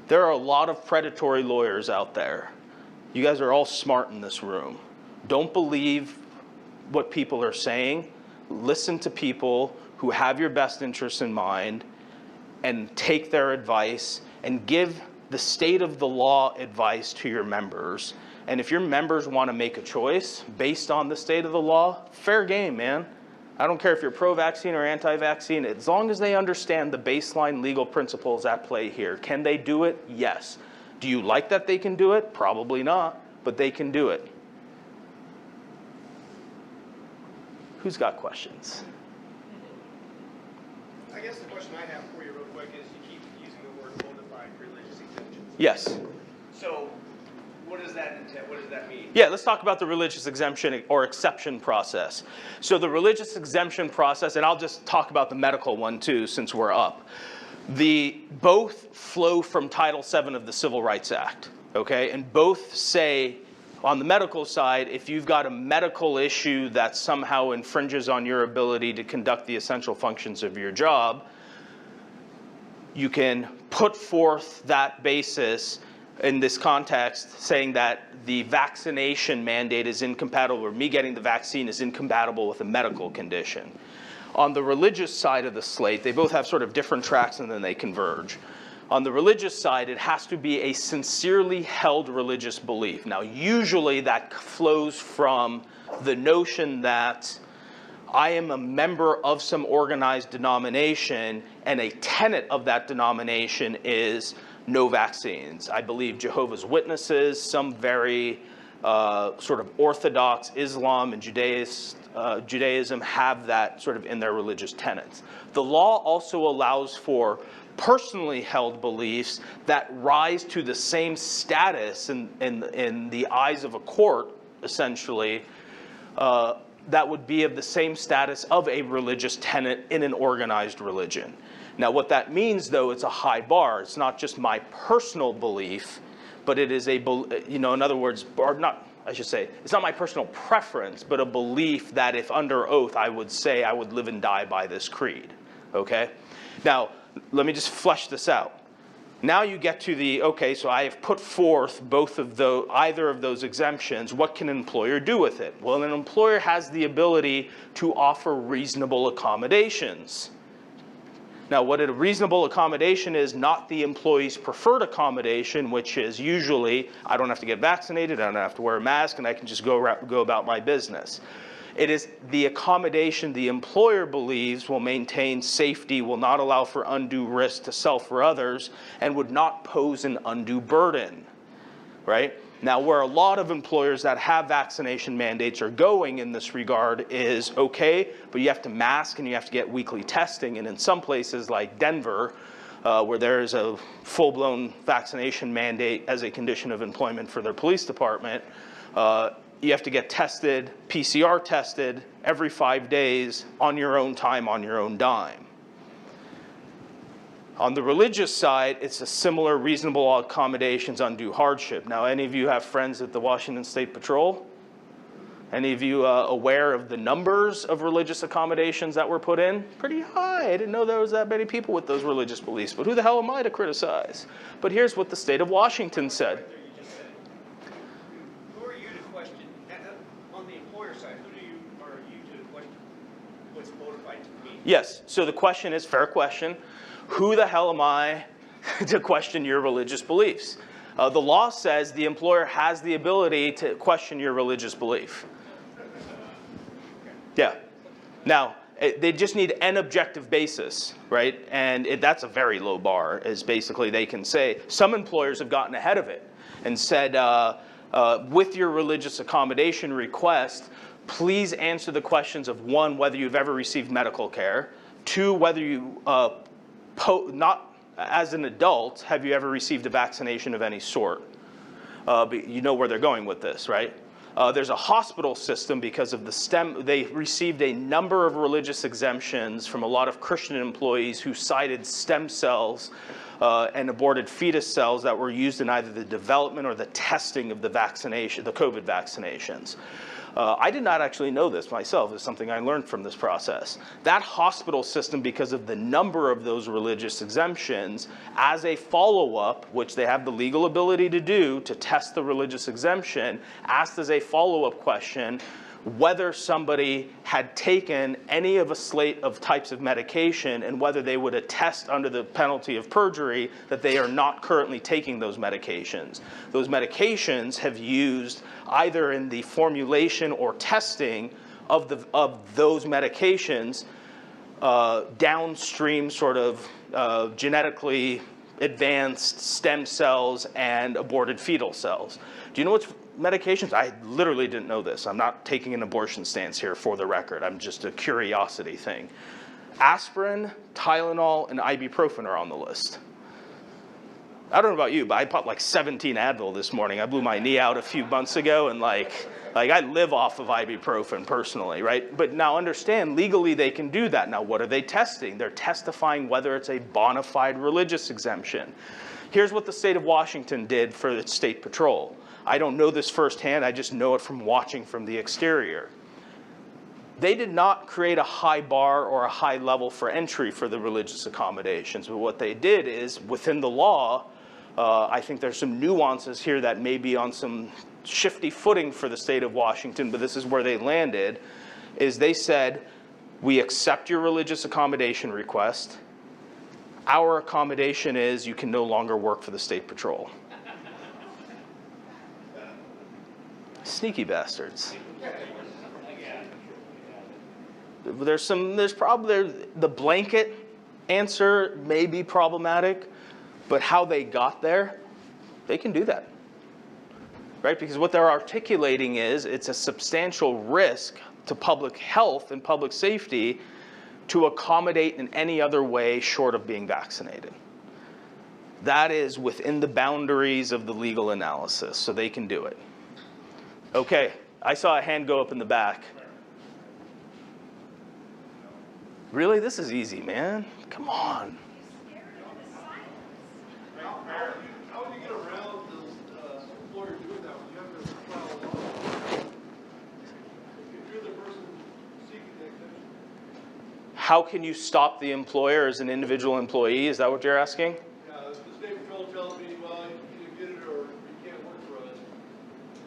There are a lot of predatory lawyers out there. You guys are all smart in this room. Don't believe what people are saying. Listen to people who have your best interests in mind and take their advice and give the state of the law advice to your members. And if your members want to make a choice based on the state of the law, fair game, man. I don't care if you're pro-vaccine or anti-vaccine, as long as they understand the baseline legal principles at play here. Can they do it? Yes. Do you like that they can do it? Probably not, but they can do it. Who's got questions? I guess the question I have for you real quick is you keep using the word bona fide religious exemptions. Yes. So what does that entail? What does that mean? Yeah, let's talk about the religious exemption or exception process. So the religious exemption process, and I'll just talk about the medical one too since we're up. Both flow from Title VII of the Civil Rights Act, okay? And both say, on the medical side, if you've got a medical issue that somehow infringes on your ability to conduct the essential functions of your job, you can put forth that basis in this context saying that the vaccination mandate is incompatible, or me getting the vaccine is incompatible with a medical condition. On the religious side of the slate, they both have sort of different tracks and then they converge. On the religious side, it has to be a sincerely held religious belief. Now, usually that flows from the notion that I am a member of some organized denomination, and a tenet of that denomination is no vaccines. I believe Jehovah's Witnesses, some very sort of orthodox Islam and Judaism have that sort of in their religious tenets. The law also allows for personally held beliefs that rise to the same status in the eyes of a court, essentially, that would be of the same status of a religious tenet in an organized religion. Now, what that means, though, it's a high bar. It's not just my personal belief, but it is in other words, or not, I should say, it's not my personal preference, but a belief that if under oath I would say I would live and die by this creed, okay? Now, let me just flesh this out. Now you get to okay, so I have put forth either of those exemptions. What can an employer do with it? Well, an employer has the ability to offer reasonable accommodations. Now, what a reasonable accommodation is, not the employee's preferred accommodation, which is usually, I don't have to get vaccinated, I don't have to wear a mask, and I can just go about my business. It is the accommodation the employer believes will maintain safety, will not allow for undue risk to self or others, and would not pose an undue burden, right? Now, where a lot of employers that have vaccination mandates are going in this regard is, okay, but you have to mask and you have to get weekly testing. And in some places like Denver, where there is a full-blown vaccination mandate as a condition of employment for their police department, you have to get tested, PCR tested every 5 days on your own time, on your own dime. On the religious side, it's a similar reasonable accommodations, undue hardship. Now, any of you have friends at the Washington State Patrol? Any of you aware of the numbers of religious accommodations that were put in? Pretty high. I didn't know there was that many people with those religious beliefs, but who the hell am I to criticize? But here's what the state of Washington said. Who are you to question, on the employer side, are you to question what's motivated to me? Yes, so the question is, fair question, who the hell am I to question your religious beliefs? The law says the employer has the ability to question your religious belief. Yeah. Now, they just need an objective basis, right? And that's a very low bar, is basically they can say, some employers have gotten ahead of it and said, with your religious accommodation request, please answer the questions of 1, whether you've ever received medical care, 2, whether you, not as an adult, have you ever received a vaccination of any sort? But you know where they're going with this, right? There's a hospital system because of the STEM. They received a number of religious exemptions from a lot of Christian employees who cited stem cells and aborted fetus cells that were used in either the development or the testing of the vaccination, the COVID vaccinations. I did not actually know this myself. It's something I learned from this process. That hospital system, because of the number of those religious exemptions, as a follow-up, which they have the legal ability to do to test the religious exemption, asked as a follow-up question whether somebody had taken any of a slate of types of medication and whether they would attest under the penalty of perjury that they are not currently taking those medications. Those medications have used either in the formulation or testing of those medications downstream sort of genetically advanced stem cells and aborted fetal cells. Do you know what's medications? I literally didn't know this. I'm not taking an abortion stance here for the record. I'm just a curiosity thing. Aspirin, Tylenol, and ibuprofen are on the list. I don't know about you, but I popped like 17 Advil this morning. I blew my knee out a few months ago, and like I live off of ibuprofen personally, right? But now understand, legally they can do that. Now what are they testing? They're testifying whether it's a bona fide religious exemption. Here's what the state of Washington did for its state patrol. I don't know this firsthand, I just know it from watching from the exterior. They did not create a high bar or a high level for entry for the religious accommodations, but what they did is, within the law, I think there's some nuances here that may be on some shifty footing for the state of Washington, but this is where they landed, is they said, we accept your religious accommodation request. Our accommodation is you can no longer work for the state patrol. Sneaky bastards. There's probably, the blanket answer may be problematic, but how they got there, they can do that. Right? Because what they're articulating is it's a substantial risk to public health and public safety to accommodate in any other way short of being vaccinated. That is within the boundaries of the legal analysis, so they can do it. Okay, I saw a hand go up in the back. Really? This is easy, man. Come on. How do you get around this employer doing that when you have to file a lawsuit? If you're the person seeking the exemption. How can you stop the employer as an individual employee? Is that what you're asking? The state patrol tells me, well, you either get it or you can't work for us.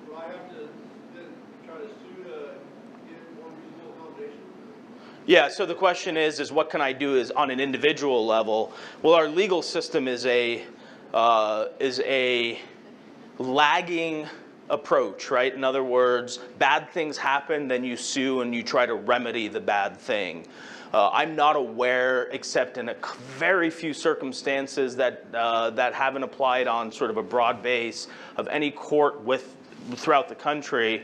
Do I have to then try to sue to get more reasonable accommodation? Yeah, so the question is what can I do is on an individual level? Well, our legal system is a lagging approach, right? In other words, bad things happen, then you sue and you try to remedy the bad thing. I'm not aware, except in a very few circumstances that haven't applied on sort of a broad base, of any court throughout the country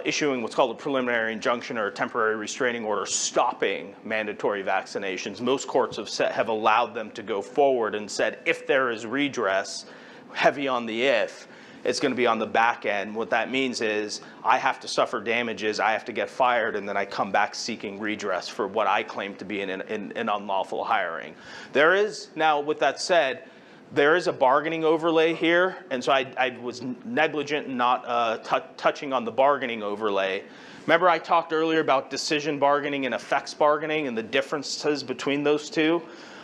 issuing what's called a preliminary injunction or a temporary restraining order stopping mandatory vaccinations. Most courts have allowed them to go forward and said if there is redress, heavy on the if, It's going to be on the back end. What that means is I have to suffer damages, I have to get fired, and then I come back seeking redress for what I claim to be an unlawful hiring. There is, now with that said, there is a bargaining overlay here, and so I was negligent in not touching on the bargaining overlay. Remember I talked earlier about decision bargaining and effects bargaining and the differences between those two?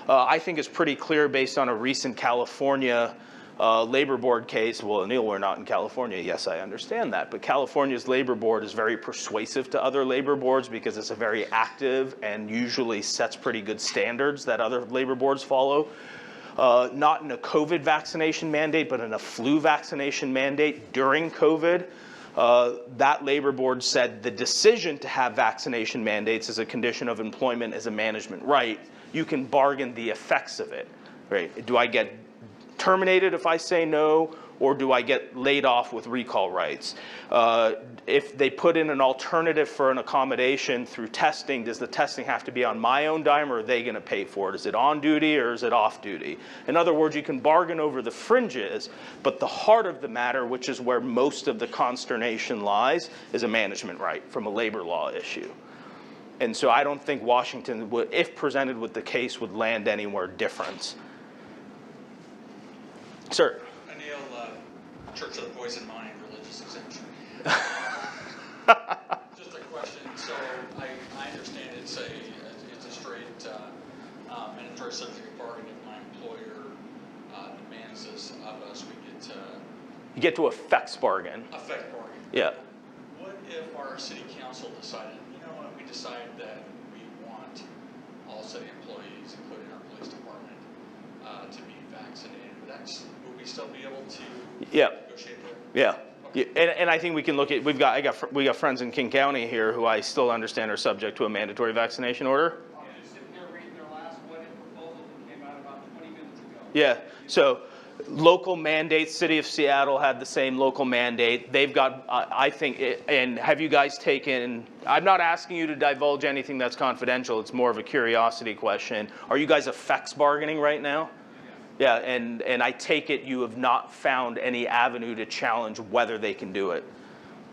I think it's pretty clear based on a recent California labor board case. Well, Anil, we're not in California. Yes, I understand that. But California's labor board is very persuasive to other labor boards because it's a very active and usually sets pretty good standards that other labor boards follow. Not in a COVID vaccination mandate, but in a flu vaccination mandate during COVID. That labor board said the decision to have vaccination mandates as a condition of employment as a management right. You can bargain the effects of it. Right? Do I get terminated if I say no, or do I get laid off with recall rights? If they put in an alternative for an accommodation through testing, does the testing have to be on my own dime, or are they going to pay for it? Is it on duty or is it off duty? In other words, you can bargain over the fringes, but the heart of the matter, which is where most of the consternation lies, is a management right from a labor law issue. And so I don't think Washington, would, if presented with the case, would land anywhere different. Sir. Anil, Church of the Poison Mind, religious exemption. Just a question. So I understand it's a straight mandatory subject of bargain. If my employer demands this of us, we get to... You get to effects bargain. Effect bargain. Yeah. What if our city council decided, you know what, we decide that we want all city employees, including our police department, to be vaccinated? Would we still be able to negotiate that? Yeah. Okay. Yeah. And I think we can look at, we got friends in King County here who I still understand are subject to a mandatory vaccination order. I was just sitting here reading their last what-if proposal that came out about 20 minutes ago. Yeah. So local mandates, City of Seattle had the same local mandate. They've got, I think, and have you guys taken, I'm not asking you to divulge anything that's confidential. It's more of a curiosity question. Are you guys effects bargaining right now? Yeah, and I take it you have not found any avenue to challenge whether they can do it.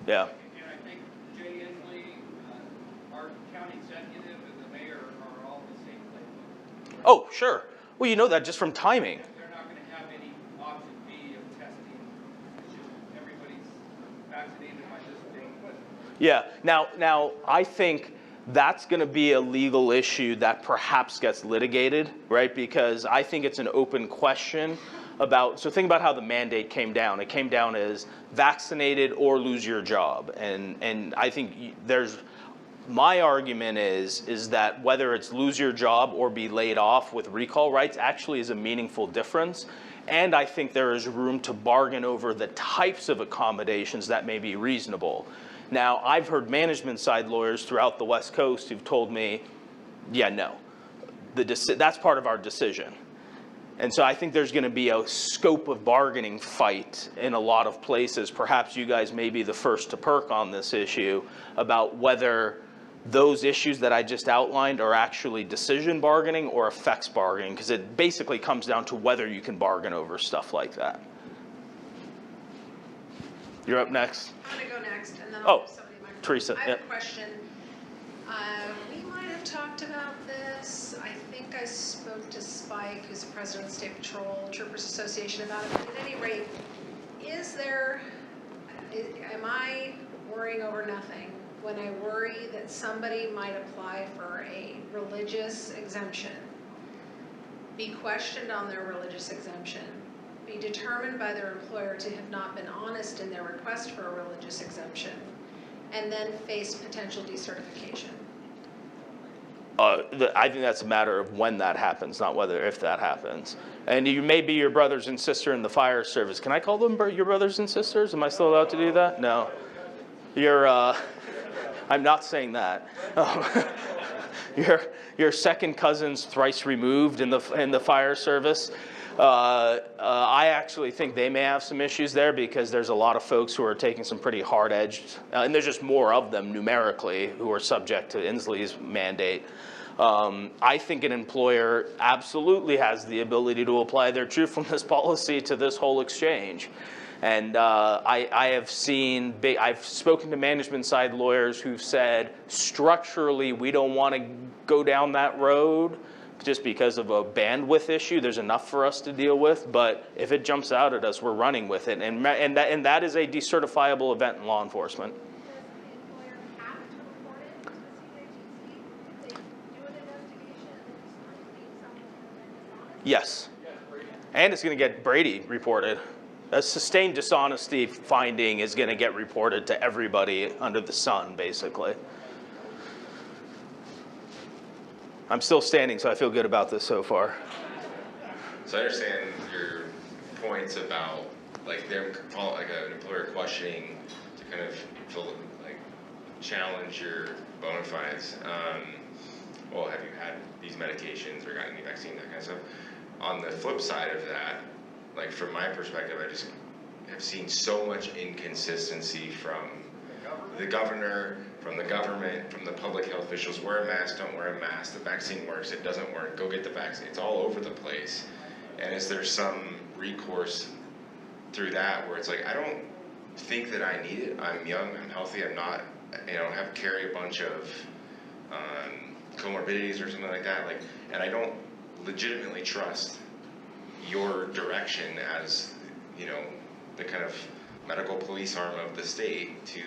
Yeah. And I think Jay Inslee, our county executive, and the mayor are all in the same playbook. Oh, sure. Well, you know that just from timing. They're not going to have any option B of testing. It's just everybody's vaccinated by this date. Yeah. Now I think that's going to be a legal issue that perhaps gets litigated, right? Because I think it's an open question about, so think about how the mandate came down. It came down as vaccinated or lose your job. And I think there's, my argument is that whether it's lose your job or be laid off with recall rights actually is a meaningful difference. And I think there is room to bargain over the types of accommodations that may be reasonable. Now, I've heard management side lawyers throughout the West Coast who've told me, yeah, no, that's part of our decision. And so I think there's going to be a scope of bargaining fight in a lot of places. Perhaps you guys may be the first to perk on this issue about whether those issues that I just outlined are actually decision bargaining or effects bargaining, because it basically comes down to whether you can bargain over stuff like that. You're up next. I'm going to go next, and then Oh, I'll give somebody my Teresa, I have yeah. a question. We might have talked about this. I think I spoke to Spike, who's the president of the State Patrol Troopers Association, about it. But at any rate, am I worrying over nothing when I worry that somebody might apply for a religious exemption, be questioned on their religious exemption, be determined by their employer to have not been honest in their request for a religious exemption, and then face potential decertification? I think that's a matter of when that happens, not if that happens. And you may be your brothers and sister in the fire service. Can I call them your brothers and sisters? Am I still allowed to do that? No. You're, I'm not saying that. Your second cousins thrice removed in the fire service. I actually think they may have some issues there because there's a lot of folks who are taking some pretty hard-edged, and there's just more of them numerically who are subject to Inslee's mandate. I think an employer absolutely has the ability to apply their truthfulness policy to this whole exchange. And I have seen, I've spoken to management side lawyers who've said structurally we don't want to go down that road just because of a bandwidth issue. There's enough for us to deal with, but if it jumps out at us, we're running with it. And that is a decertifiable event in law enforcement. Does the employer have to report it to the CJTC? If they do an investigation and then just claim someone's been dishonest? Yes. And it's going to get Brady reported. A sustained dishonesty finding is going to get reported to everybody under the sun, basically. I'm still standing, so I feel good about this so far. So I understand your points about like them like an employer questioning to kind of like challenge your bona fides. Well, have you had these medications or gotten any vaccine, that kind of stuff. On the flip side of that, like from my perspective, I just have seen so much inconsistency from the governor, from the government, from the public health officials. Wear a mask, don't wear a mask. The vaccine works, it doesn't work. Go get the vaccine. It's all over the place. And is there some recourse through that where it's like, I don't think that I need it. I'm young, I'm healthy, I'm not, have carry a bunch of comorbidities or something like that. Like, and I don't legitimately trust your direction as, the kind of medical police arm of the state to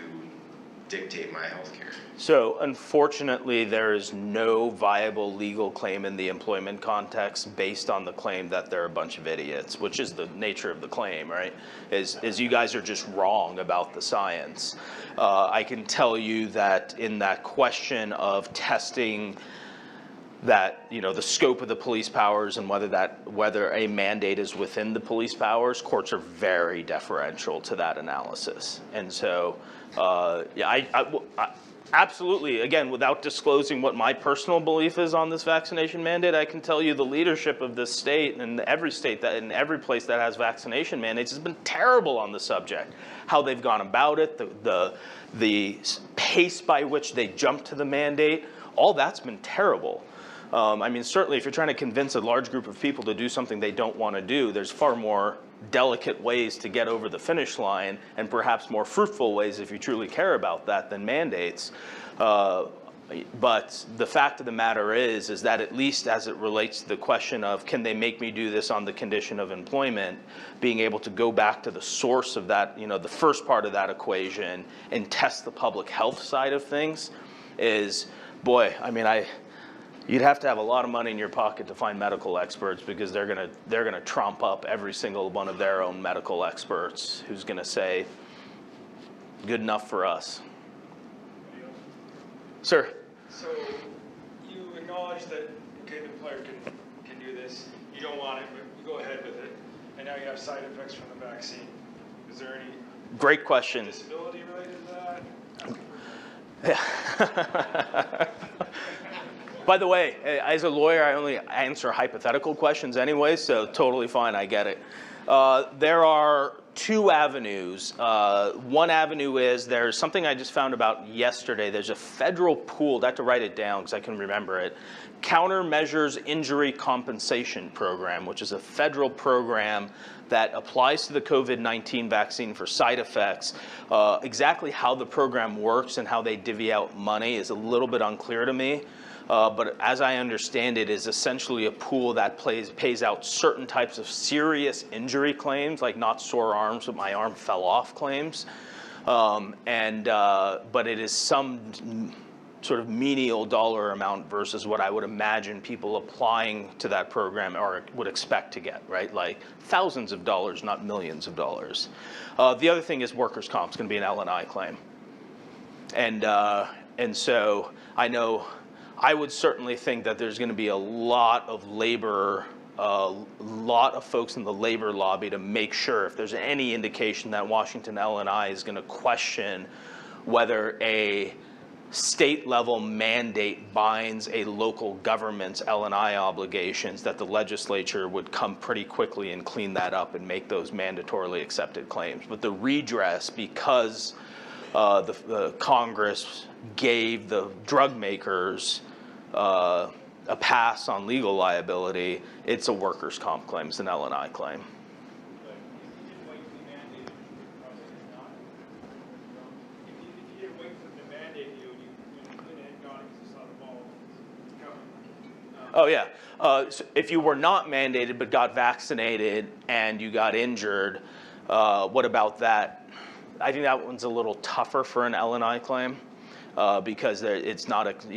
dictate my health care. So unfortunately, there is no viable legal claim in the employment context based on the claim that they're a bunch of idiots, which is the nature of the claim, right? Is you guys are just wrong about the science. I can tell you that in that question of testing that, the scope of the police powers and whether a mandate is within the police powers, courts are very deferential to that analysis. And so, I absolutely, again, without disclosing what my personal belief is on this vaccination mandate, I can tell you the leadership of this state and every state that in every place that has vaccination mandates has been terrible on the subject. How they've gone about it, the pace by which they jumped to the mandate, all that's been terrible. Certainly if you're trying to convince a large group of people to do something they don't want to do, there's far more delicate ways to get over the finish line and perhaps more fruitful ways if you truly care about that than mandates. But the fact of the matter is that at least as it relates to the question of can they make me do this on the condition of employment, being able to go back to the source of that, the first part of that equation and test the public health side of things is, boy, you'd have to have a lot of money in your pocket to find medical experts because they're gonna trump up every single one of their own medical experts who's gonna say, good enough for us. Sir? So you acknowledge that, okay, the employer can do this, you don't want it, but you go ahead with it, and now you have side effects from the vaccine. Is there any Great question. disability related to that? Yeah. By the way, as a lawyer, I only answer hypothetical questions anyway, so totally fine, I get it. There are two avenues. One avenue is there's something I just found about yesterday. There's a federal pool, I have to write it down because I can remember it, Countermeasures Injury Compensation Program, which is a federal program that applies to the COVID-19 vaccine for side effects. Exactly how the program works and how they divvy out money is a little bit unclear to me. But as I understand it, is essentially a pool that pays out certain types of serious injury claims, like not sore arms, but my arm fell off claims. But it is some sort of menial dollar amount versus what I would imagine people applying to that program would expect to get, right? Like thousands of dollars, not millions of dollars. The other thing is workers' comp is going to be an L&I claim. And so I know I would certainly think that there's going to be a lot of folks in the labor lobby to make sure if there's any indication that Washington L&I is going to question whether a state level mandate binds a local government's L&I obligations, that the legislature would come pretty quickly and clean that up and make those mandatorily accepted claims. But the redress, because the Congress gave the drug makers a pass on legal liability, it's a workers' comp claim, it's an L&I claim. Oh, yeah. So if you were not mandated but got vaccinated and you got injured, what about that? I think that one's a little tougher for an L&I claim because it's not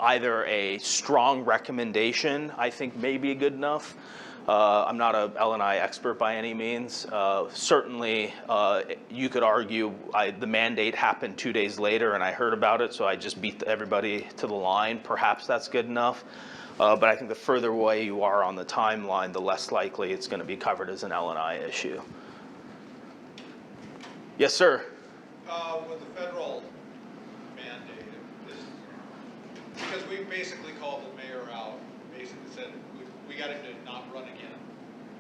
either a strong recommendation, I think may be good enough. I'm not a L&I expert by any means. Certainly, you could argue the mandate happened 2 days later and I heard about it, so I just beat everybody to the line. Perhaps that's good enough. But I think the further away you are on the timeline, the less likely it's going to be covered as an L&I issue. Yes, sir. With the federal mandate, because we basically called the mayor out, basically said we got him to not run again.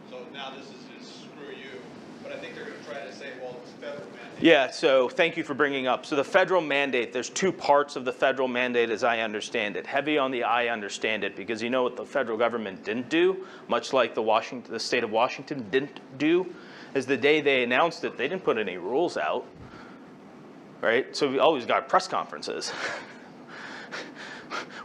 So now this is screw you. But I think they're going to try to say, well, it's federal mandate. Yeah, so thank you for bringing up. So the federal mandate, there's two parts of the federal mandate as I understand it. Heavy on the I understand it because you know what the federal government didn't do, much like the state of Washington didn't do, is the day they announced it, they didn't put any rules out, right? So we always got press conferences.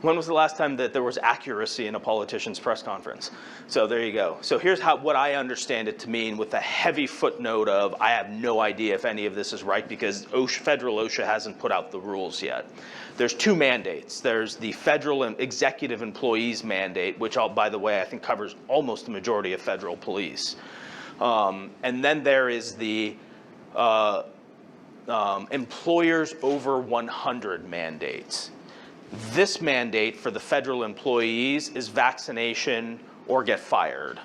When was the last time that there was accuracy in a politician's press conference? So there you go. So here's what I understand it to mean with the heavy footnote of I have no idea if any of this is right because federal OSHA hasn't put out the rules yet. There's two mandates. There's the federal and executive employees mandate, which by the way, I think covers almost the majority of federal police. And then there is the employers over 100 mandates. This mandate for the federal employees is vaccination or get fired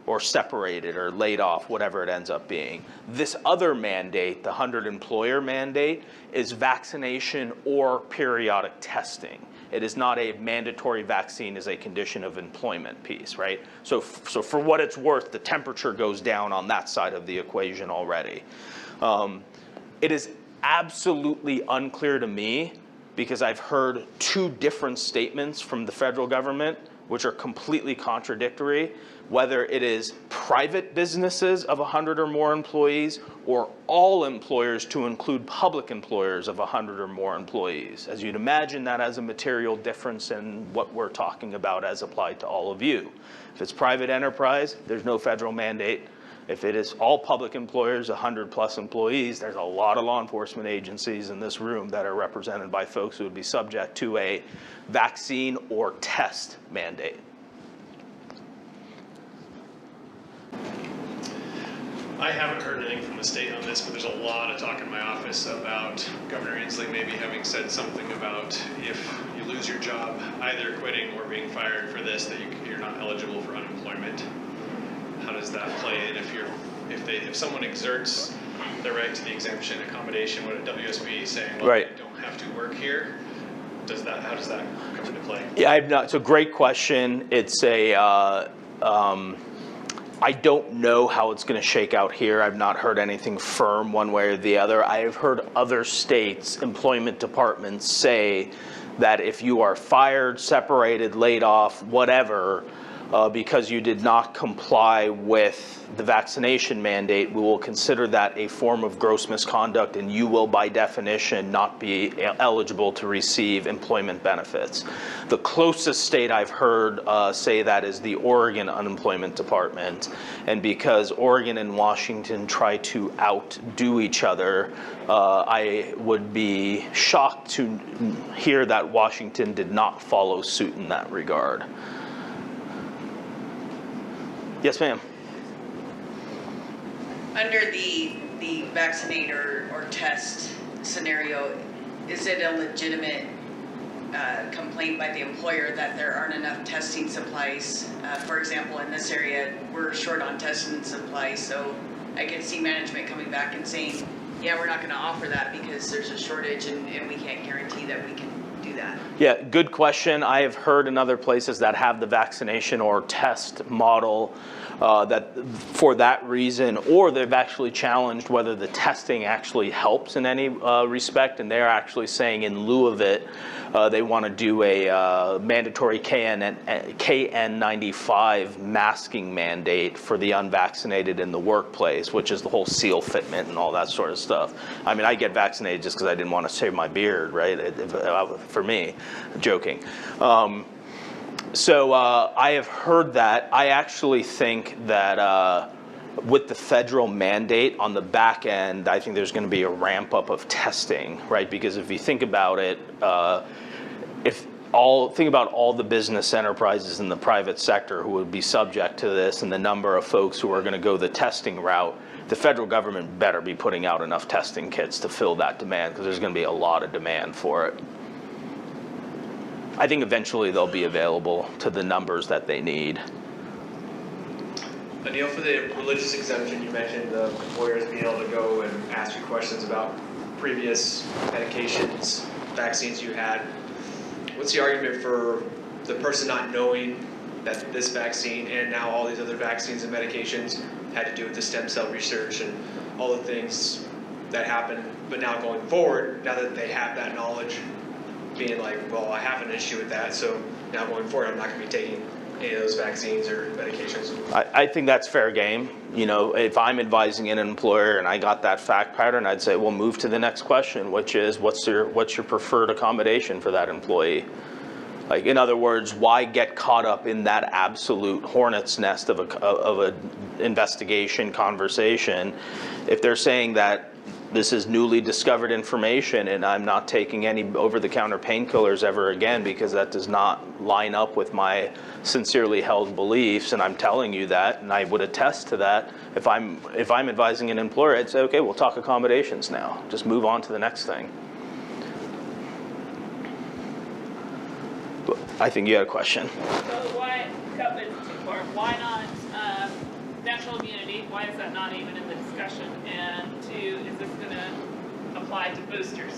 or separated or laid off, whatever it ends up being. This other mandate, the 100 employer mandate, is vaccination or periodic testing. It is not a mandatory vaccine as a condition of employment piece, right? So for what it's worth, the temperature goes down on that side of the equation already. It is absolutely unclear to me because I've heard two different statements from the federal government which are completely contradictory, whether it is private businesses of 100 or more employees or all employers to include public employers of 100 or more employees. As you'd imagine, that has a material difference in what we're talking about as applied to all of you. If it's private enterprise, there's no federal mandate. If it is all public employers, 100 plus employees, there's a lot of law enforcement agencies in this room that are represented by folks who would be subject to a vaccine or test mandate. I haven't heard anything from the state on this, but there's a lot of talk in my office about Governor Inslee maybe having said something about if you lose your job, either quitting or being fired for this, that you're not eligible for unemployment. How does that play in if someone exerts their right to the exemption accommodation, what a WSB is saying, well, right. I don't have to work here. How does that come into play? Yeah, it's a great question. It's I don't know how it's going to shake out here. I've not heard anything firm one way or the other. I have heard other states' employment departments say that if you are fired, separated, laid off, whatever, because you did not comply with the vaccination mandate, we will consider that a form of gross misconduct and you will, by definition, not be eligible to receive employment benefits. The closest state I've heard say that is the Oregon Unemployment Department. And because Oregon and Washington try to outdo each other, I would be shocked to hear that Washington did not follow suit in that regard. Yes, ma'am. Under the vaccinate or test scenario, is it a legitimate complaint by the employer that there aren't enough testing supplies? For example, in this area, we're short on testing supplies, so I could see management coming back and saying, yeah, we're not going to offer that because there's a shortage and we can't guarantee that we can do that. Yeah, good question. I have heard in other places that have the vaccination or test model that for that reason, or they've actually challenged whether the testing actually helps in any respect, and they're actually saying in lieu of it, they want to do a mandatory KN95 masking mandate for the unvaccinated in the workplace, which is the whole seal fitment and all that sort of stuff. I mean, I get vaccinated just because I didn't want to shave my beard, right? For me, joking. So I have heard that. I actually think that with the federal mandate on the back end, I think there's going to be a ramp up of testing, right? Because if you think about it, think about all the business enterprises in the private sector who would be subject to this and the number of folks who are going to go the testing route, the federal government better be putting out enough testing kits to fill that demand because there's going to be a lot of demand for it. I think eventually they'll be available to the numbers that they need. Anil, for the religious exemption, you mentioned the employers being able to go and ask you questions about previous medications, vaccines you had. What's the argument for the person not knowing that this vaccine and now all these other vaccines and medications had to do with the stem cell research and all the things that happened, but now going forward, now that they have that knowledge, being like, well, I have an issue with that, so now going forward, I'm not going to be taking any of those vaccines or medications. I think that's fair game. You know, if I'm advising an employer and I got that fact pattern, I'd say, well, move to the next question, which is, what's your preferred accommodation for that employee? Like, in other words, why get caught up in that absolute hornet's nest of a investigation conversation if they're saying that this is newly discovered information and I'm not taking any over-the-counter painkillers ever again because that does not line up with my sincerely held beliefs, and I'm telling you that, and I would attest to that. If I'm advising an employer, I'd say, okay, we'll talk accommodations now. Just move on to the next thing. I think you had a question. So why, it's two-part, why not natural immunity? Why is that not even in the discussion? And two, is this going to apply to boosters?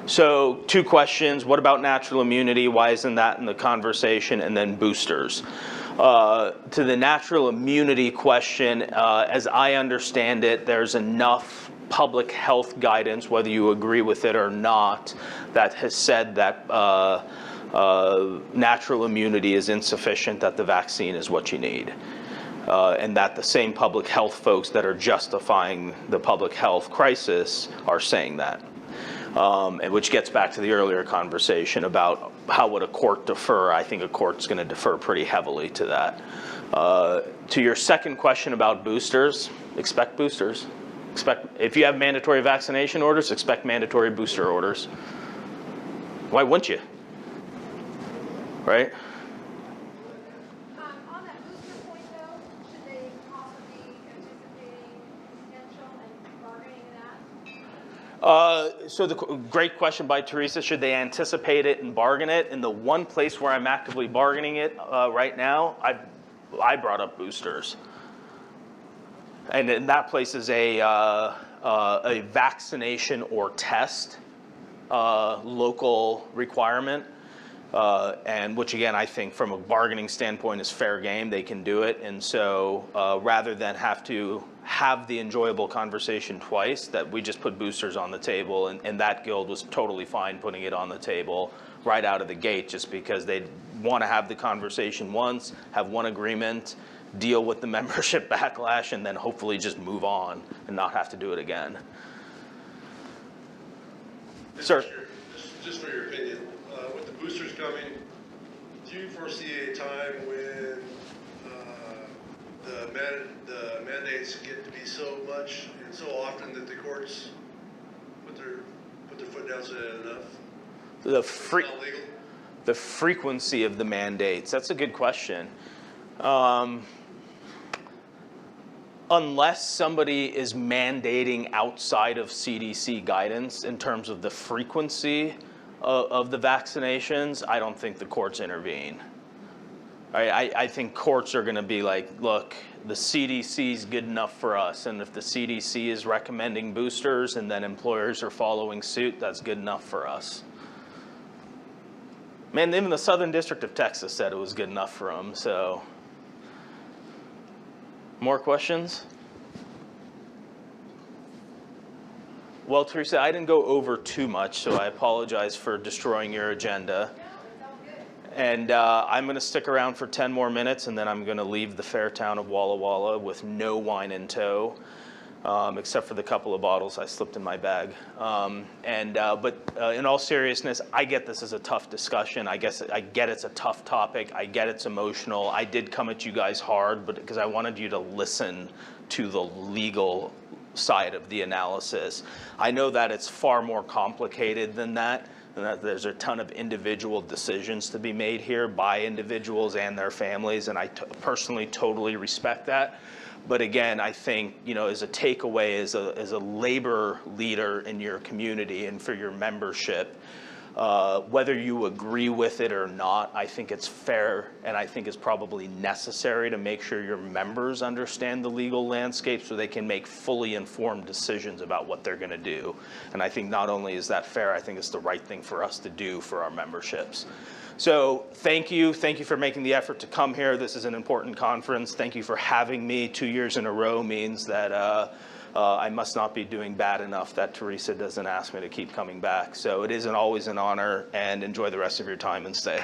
So 2 questions. What about natural immunity? Why isn't that in the conversation? And then boosters. To the natural immunity question, as I understand it, there's enough public health guidance, whether you agree with it or not, that has said that natural immunity is insufficient, that the vaccine is what you need. And that the same public health folks that are justifying the public health crisis are saying that. And which gets back to the earlier conversation about how would a court defer. I think a court's going to defer pretty heavily to that. To your second question about boosters, expect boosters. If you have mandatory vaccination orders, expect mandatory booster orders. Why wouldn't you? Right? On that booster point though, should they also be anticipating potential and bargaining that? So the great question by Teresa, should they anticipate it and bargain it? And the one place where I'm actively bargaining it right now, I brought up boosters. And in that place is a vaccination or test local requirement. And which again, I think from a bargaining standpoint is fair game. They can do it. And so rather than have to have the enjoyable conversation twice, that we just put boosters on the table, and that guild was totally fine putting it on the table right out of the gate, just because they want to have the conversation once, have one agreement, deal with the membership backlash, and then hopefully just move on and not have to do it again. Sir? Just for your opinion, with the boosters coming, do you foresee a time when the mandates get to be so much and so often that the courts put their foot down, say enough? It's not legal? The frequency of the mandates, that's a good question. Unless somebody is mandating outside of CDC guidance in terms of the frequency of the vaccinations, I don't think the courts intervene. I think courts are going to be like, look, the CDC is good enough for us, and if the CDC is recommending boosters and then employers are following suit, that's good enough for us. Man, even the Southern District of Texas said it was good enough for them, so. More questions? Well, Teresa, I didn't go over too much, so I apologize for destroying your agenda. And I'm going to stick around for 10 more minutes, and then I'm going to leave the fair town of Walla Walla with no wine in tow. except for the couple of bottles I slipped in my bag. But in all seriousness, I get this as a tough discussion. I get it's a tough topic. I get it's emotional. I did come at you guys hard, but because I wanted you to listen to the legal side of the analysis. I know that it's far more complicated than that, and that there's a ton of individual decisions to be made here by individuals and their families, and I personally totally respect that. But again, I think, as a takeaway, as a labor leader in your community and for your membership, whether you agree with it or not, I think it's fair and I think it's probably necessary to make sure your members understand the legal landscape so they can make fully informed decisions about what they're going to do. And I think not only is that fair, I think it's the right thing for us to do for our memberships. So thank you for making the effort to come here. This is an important conference. Thank you for having me. 2 years in a row means that I must not be doing bad enough that Teresa doesn't ask me to keep coming back. So it isn't always an honor, and enjoy the rest of your time and stay.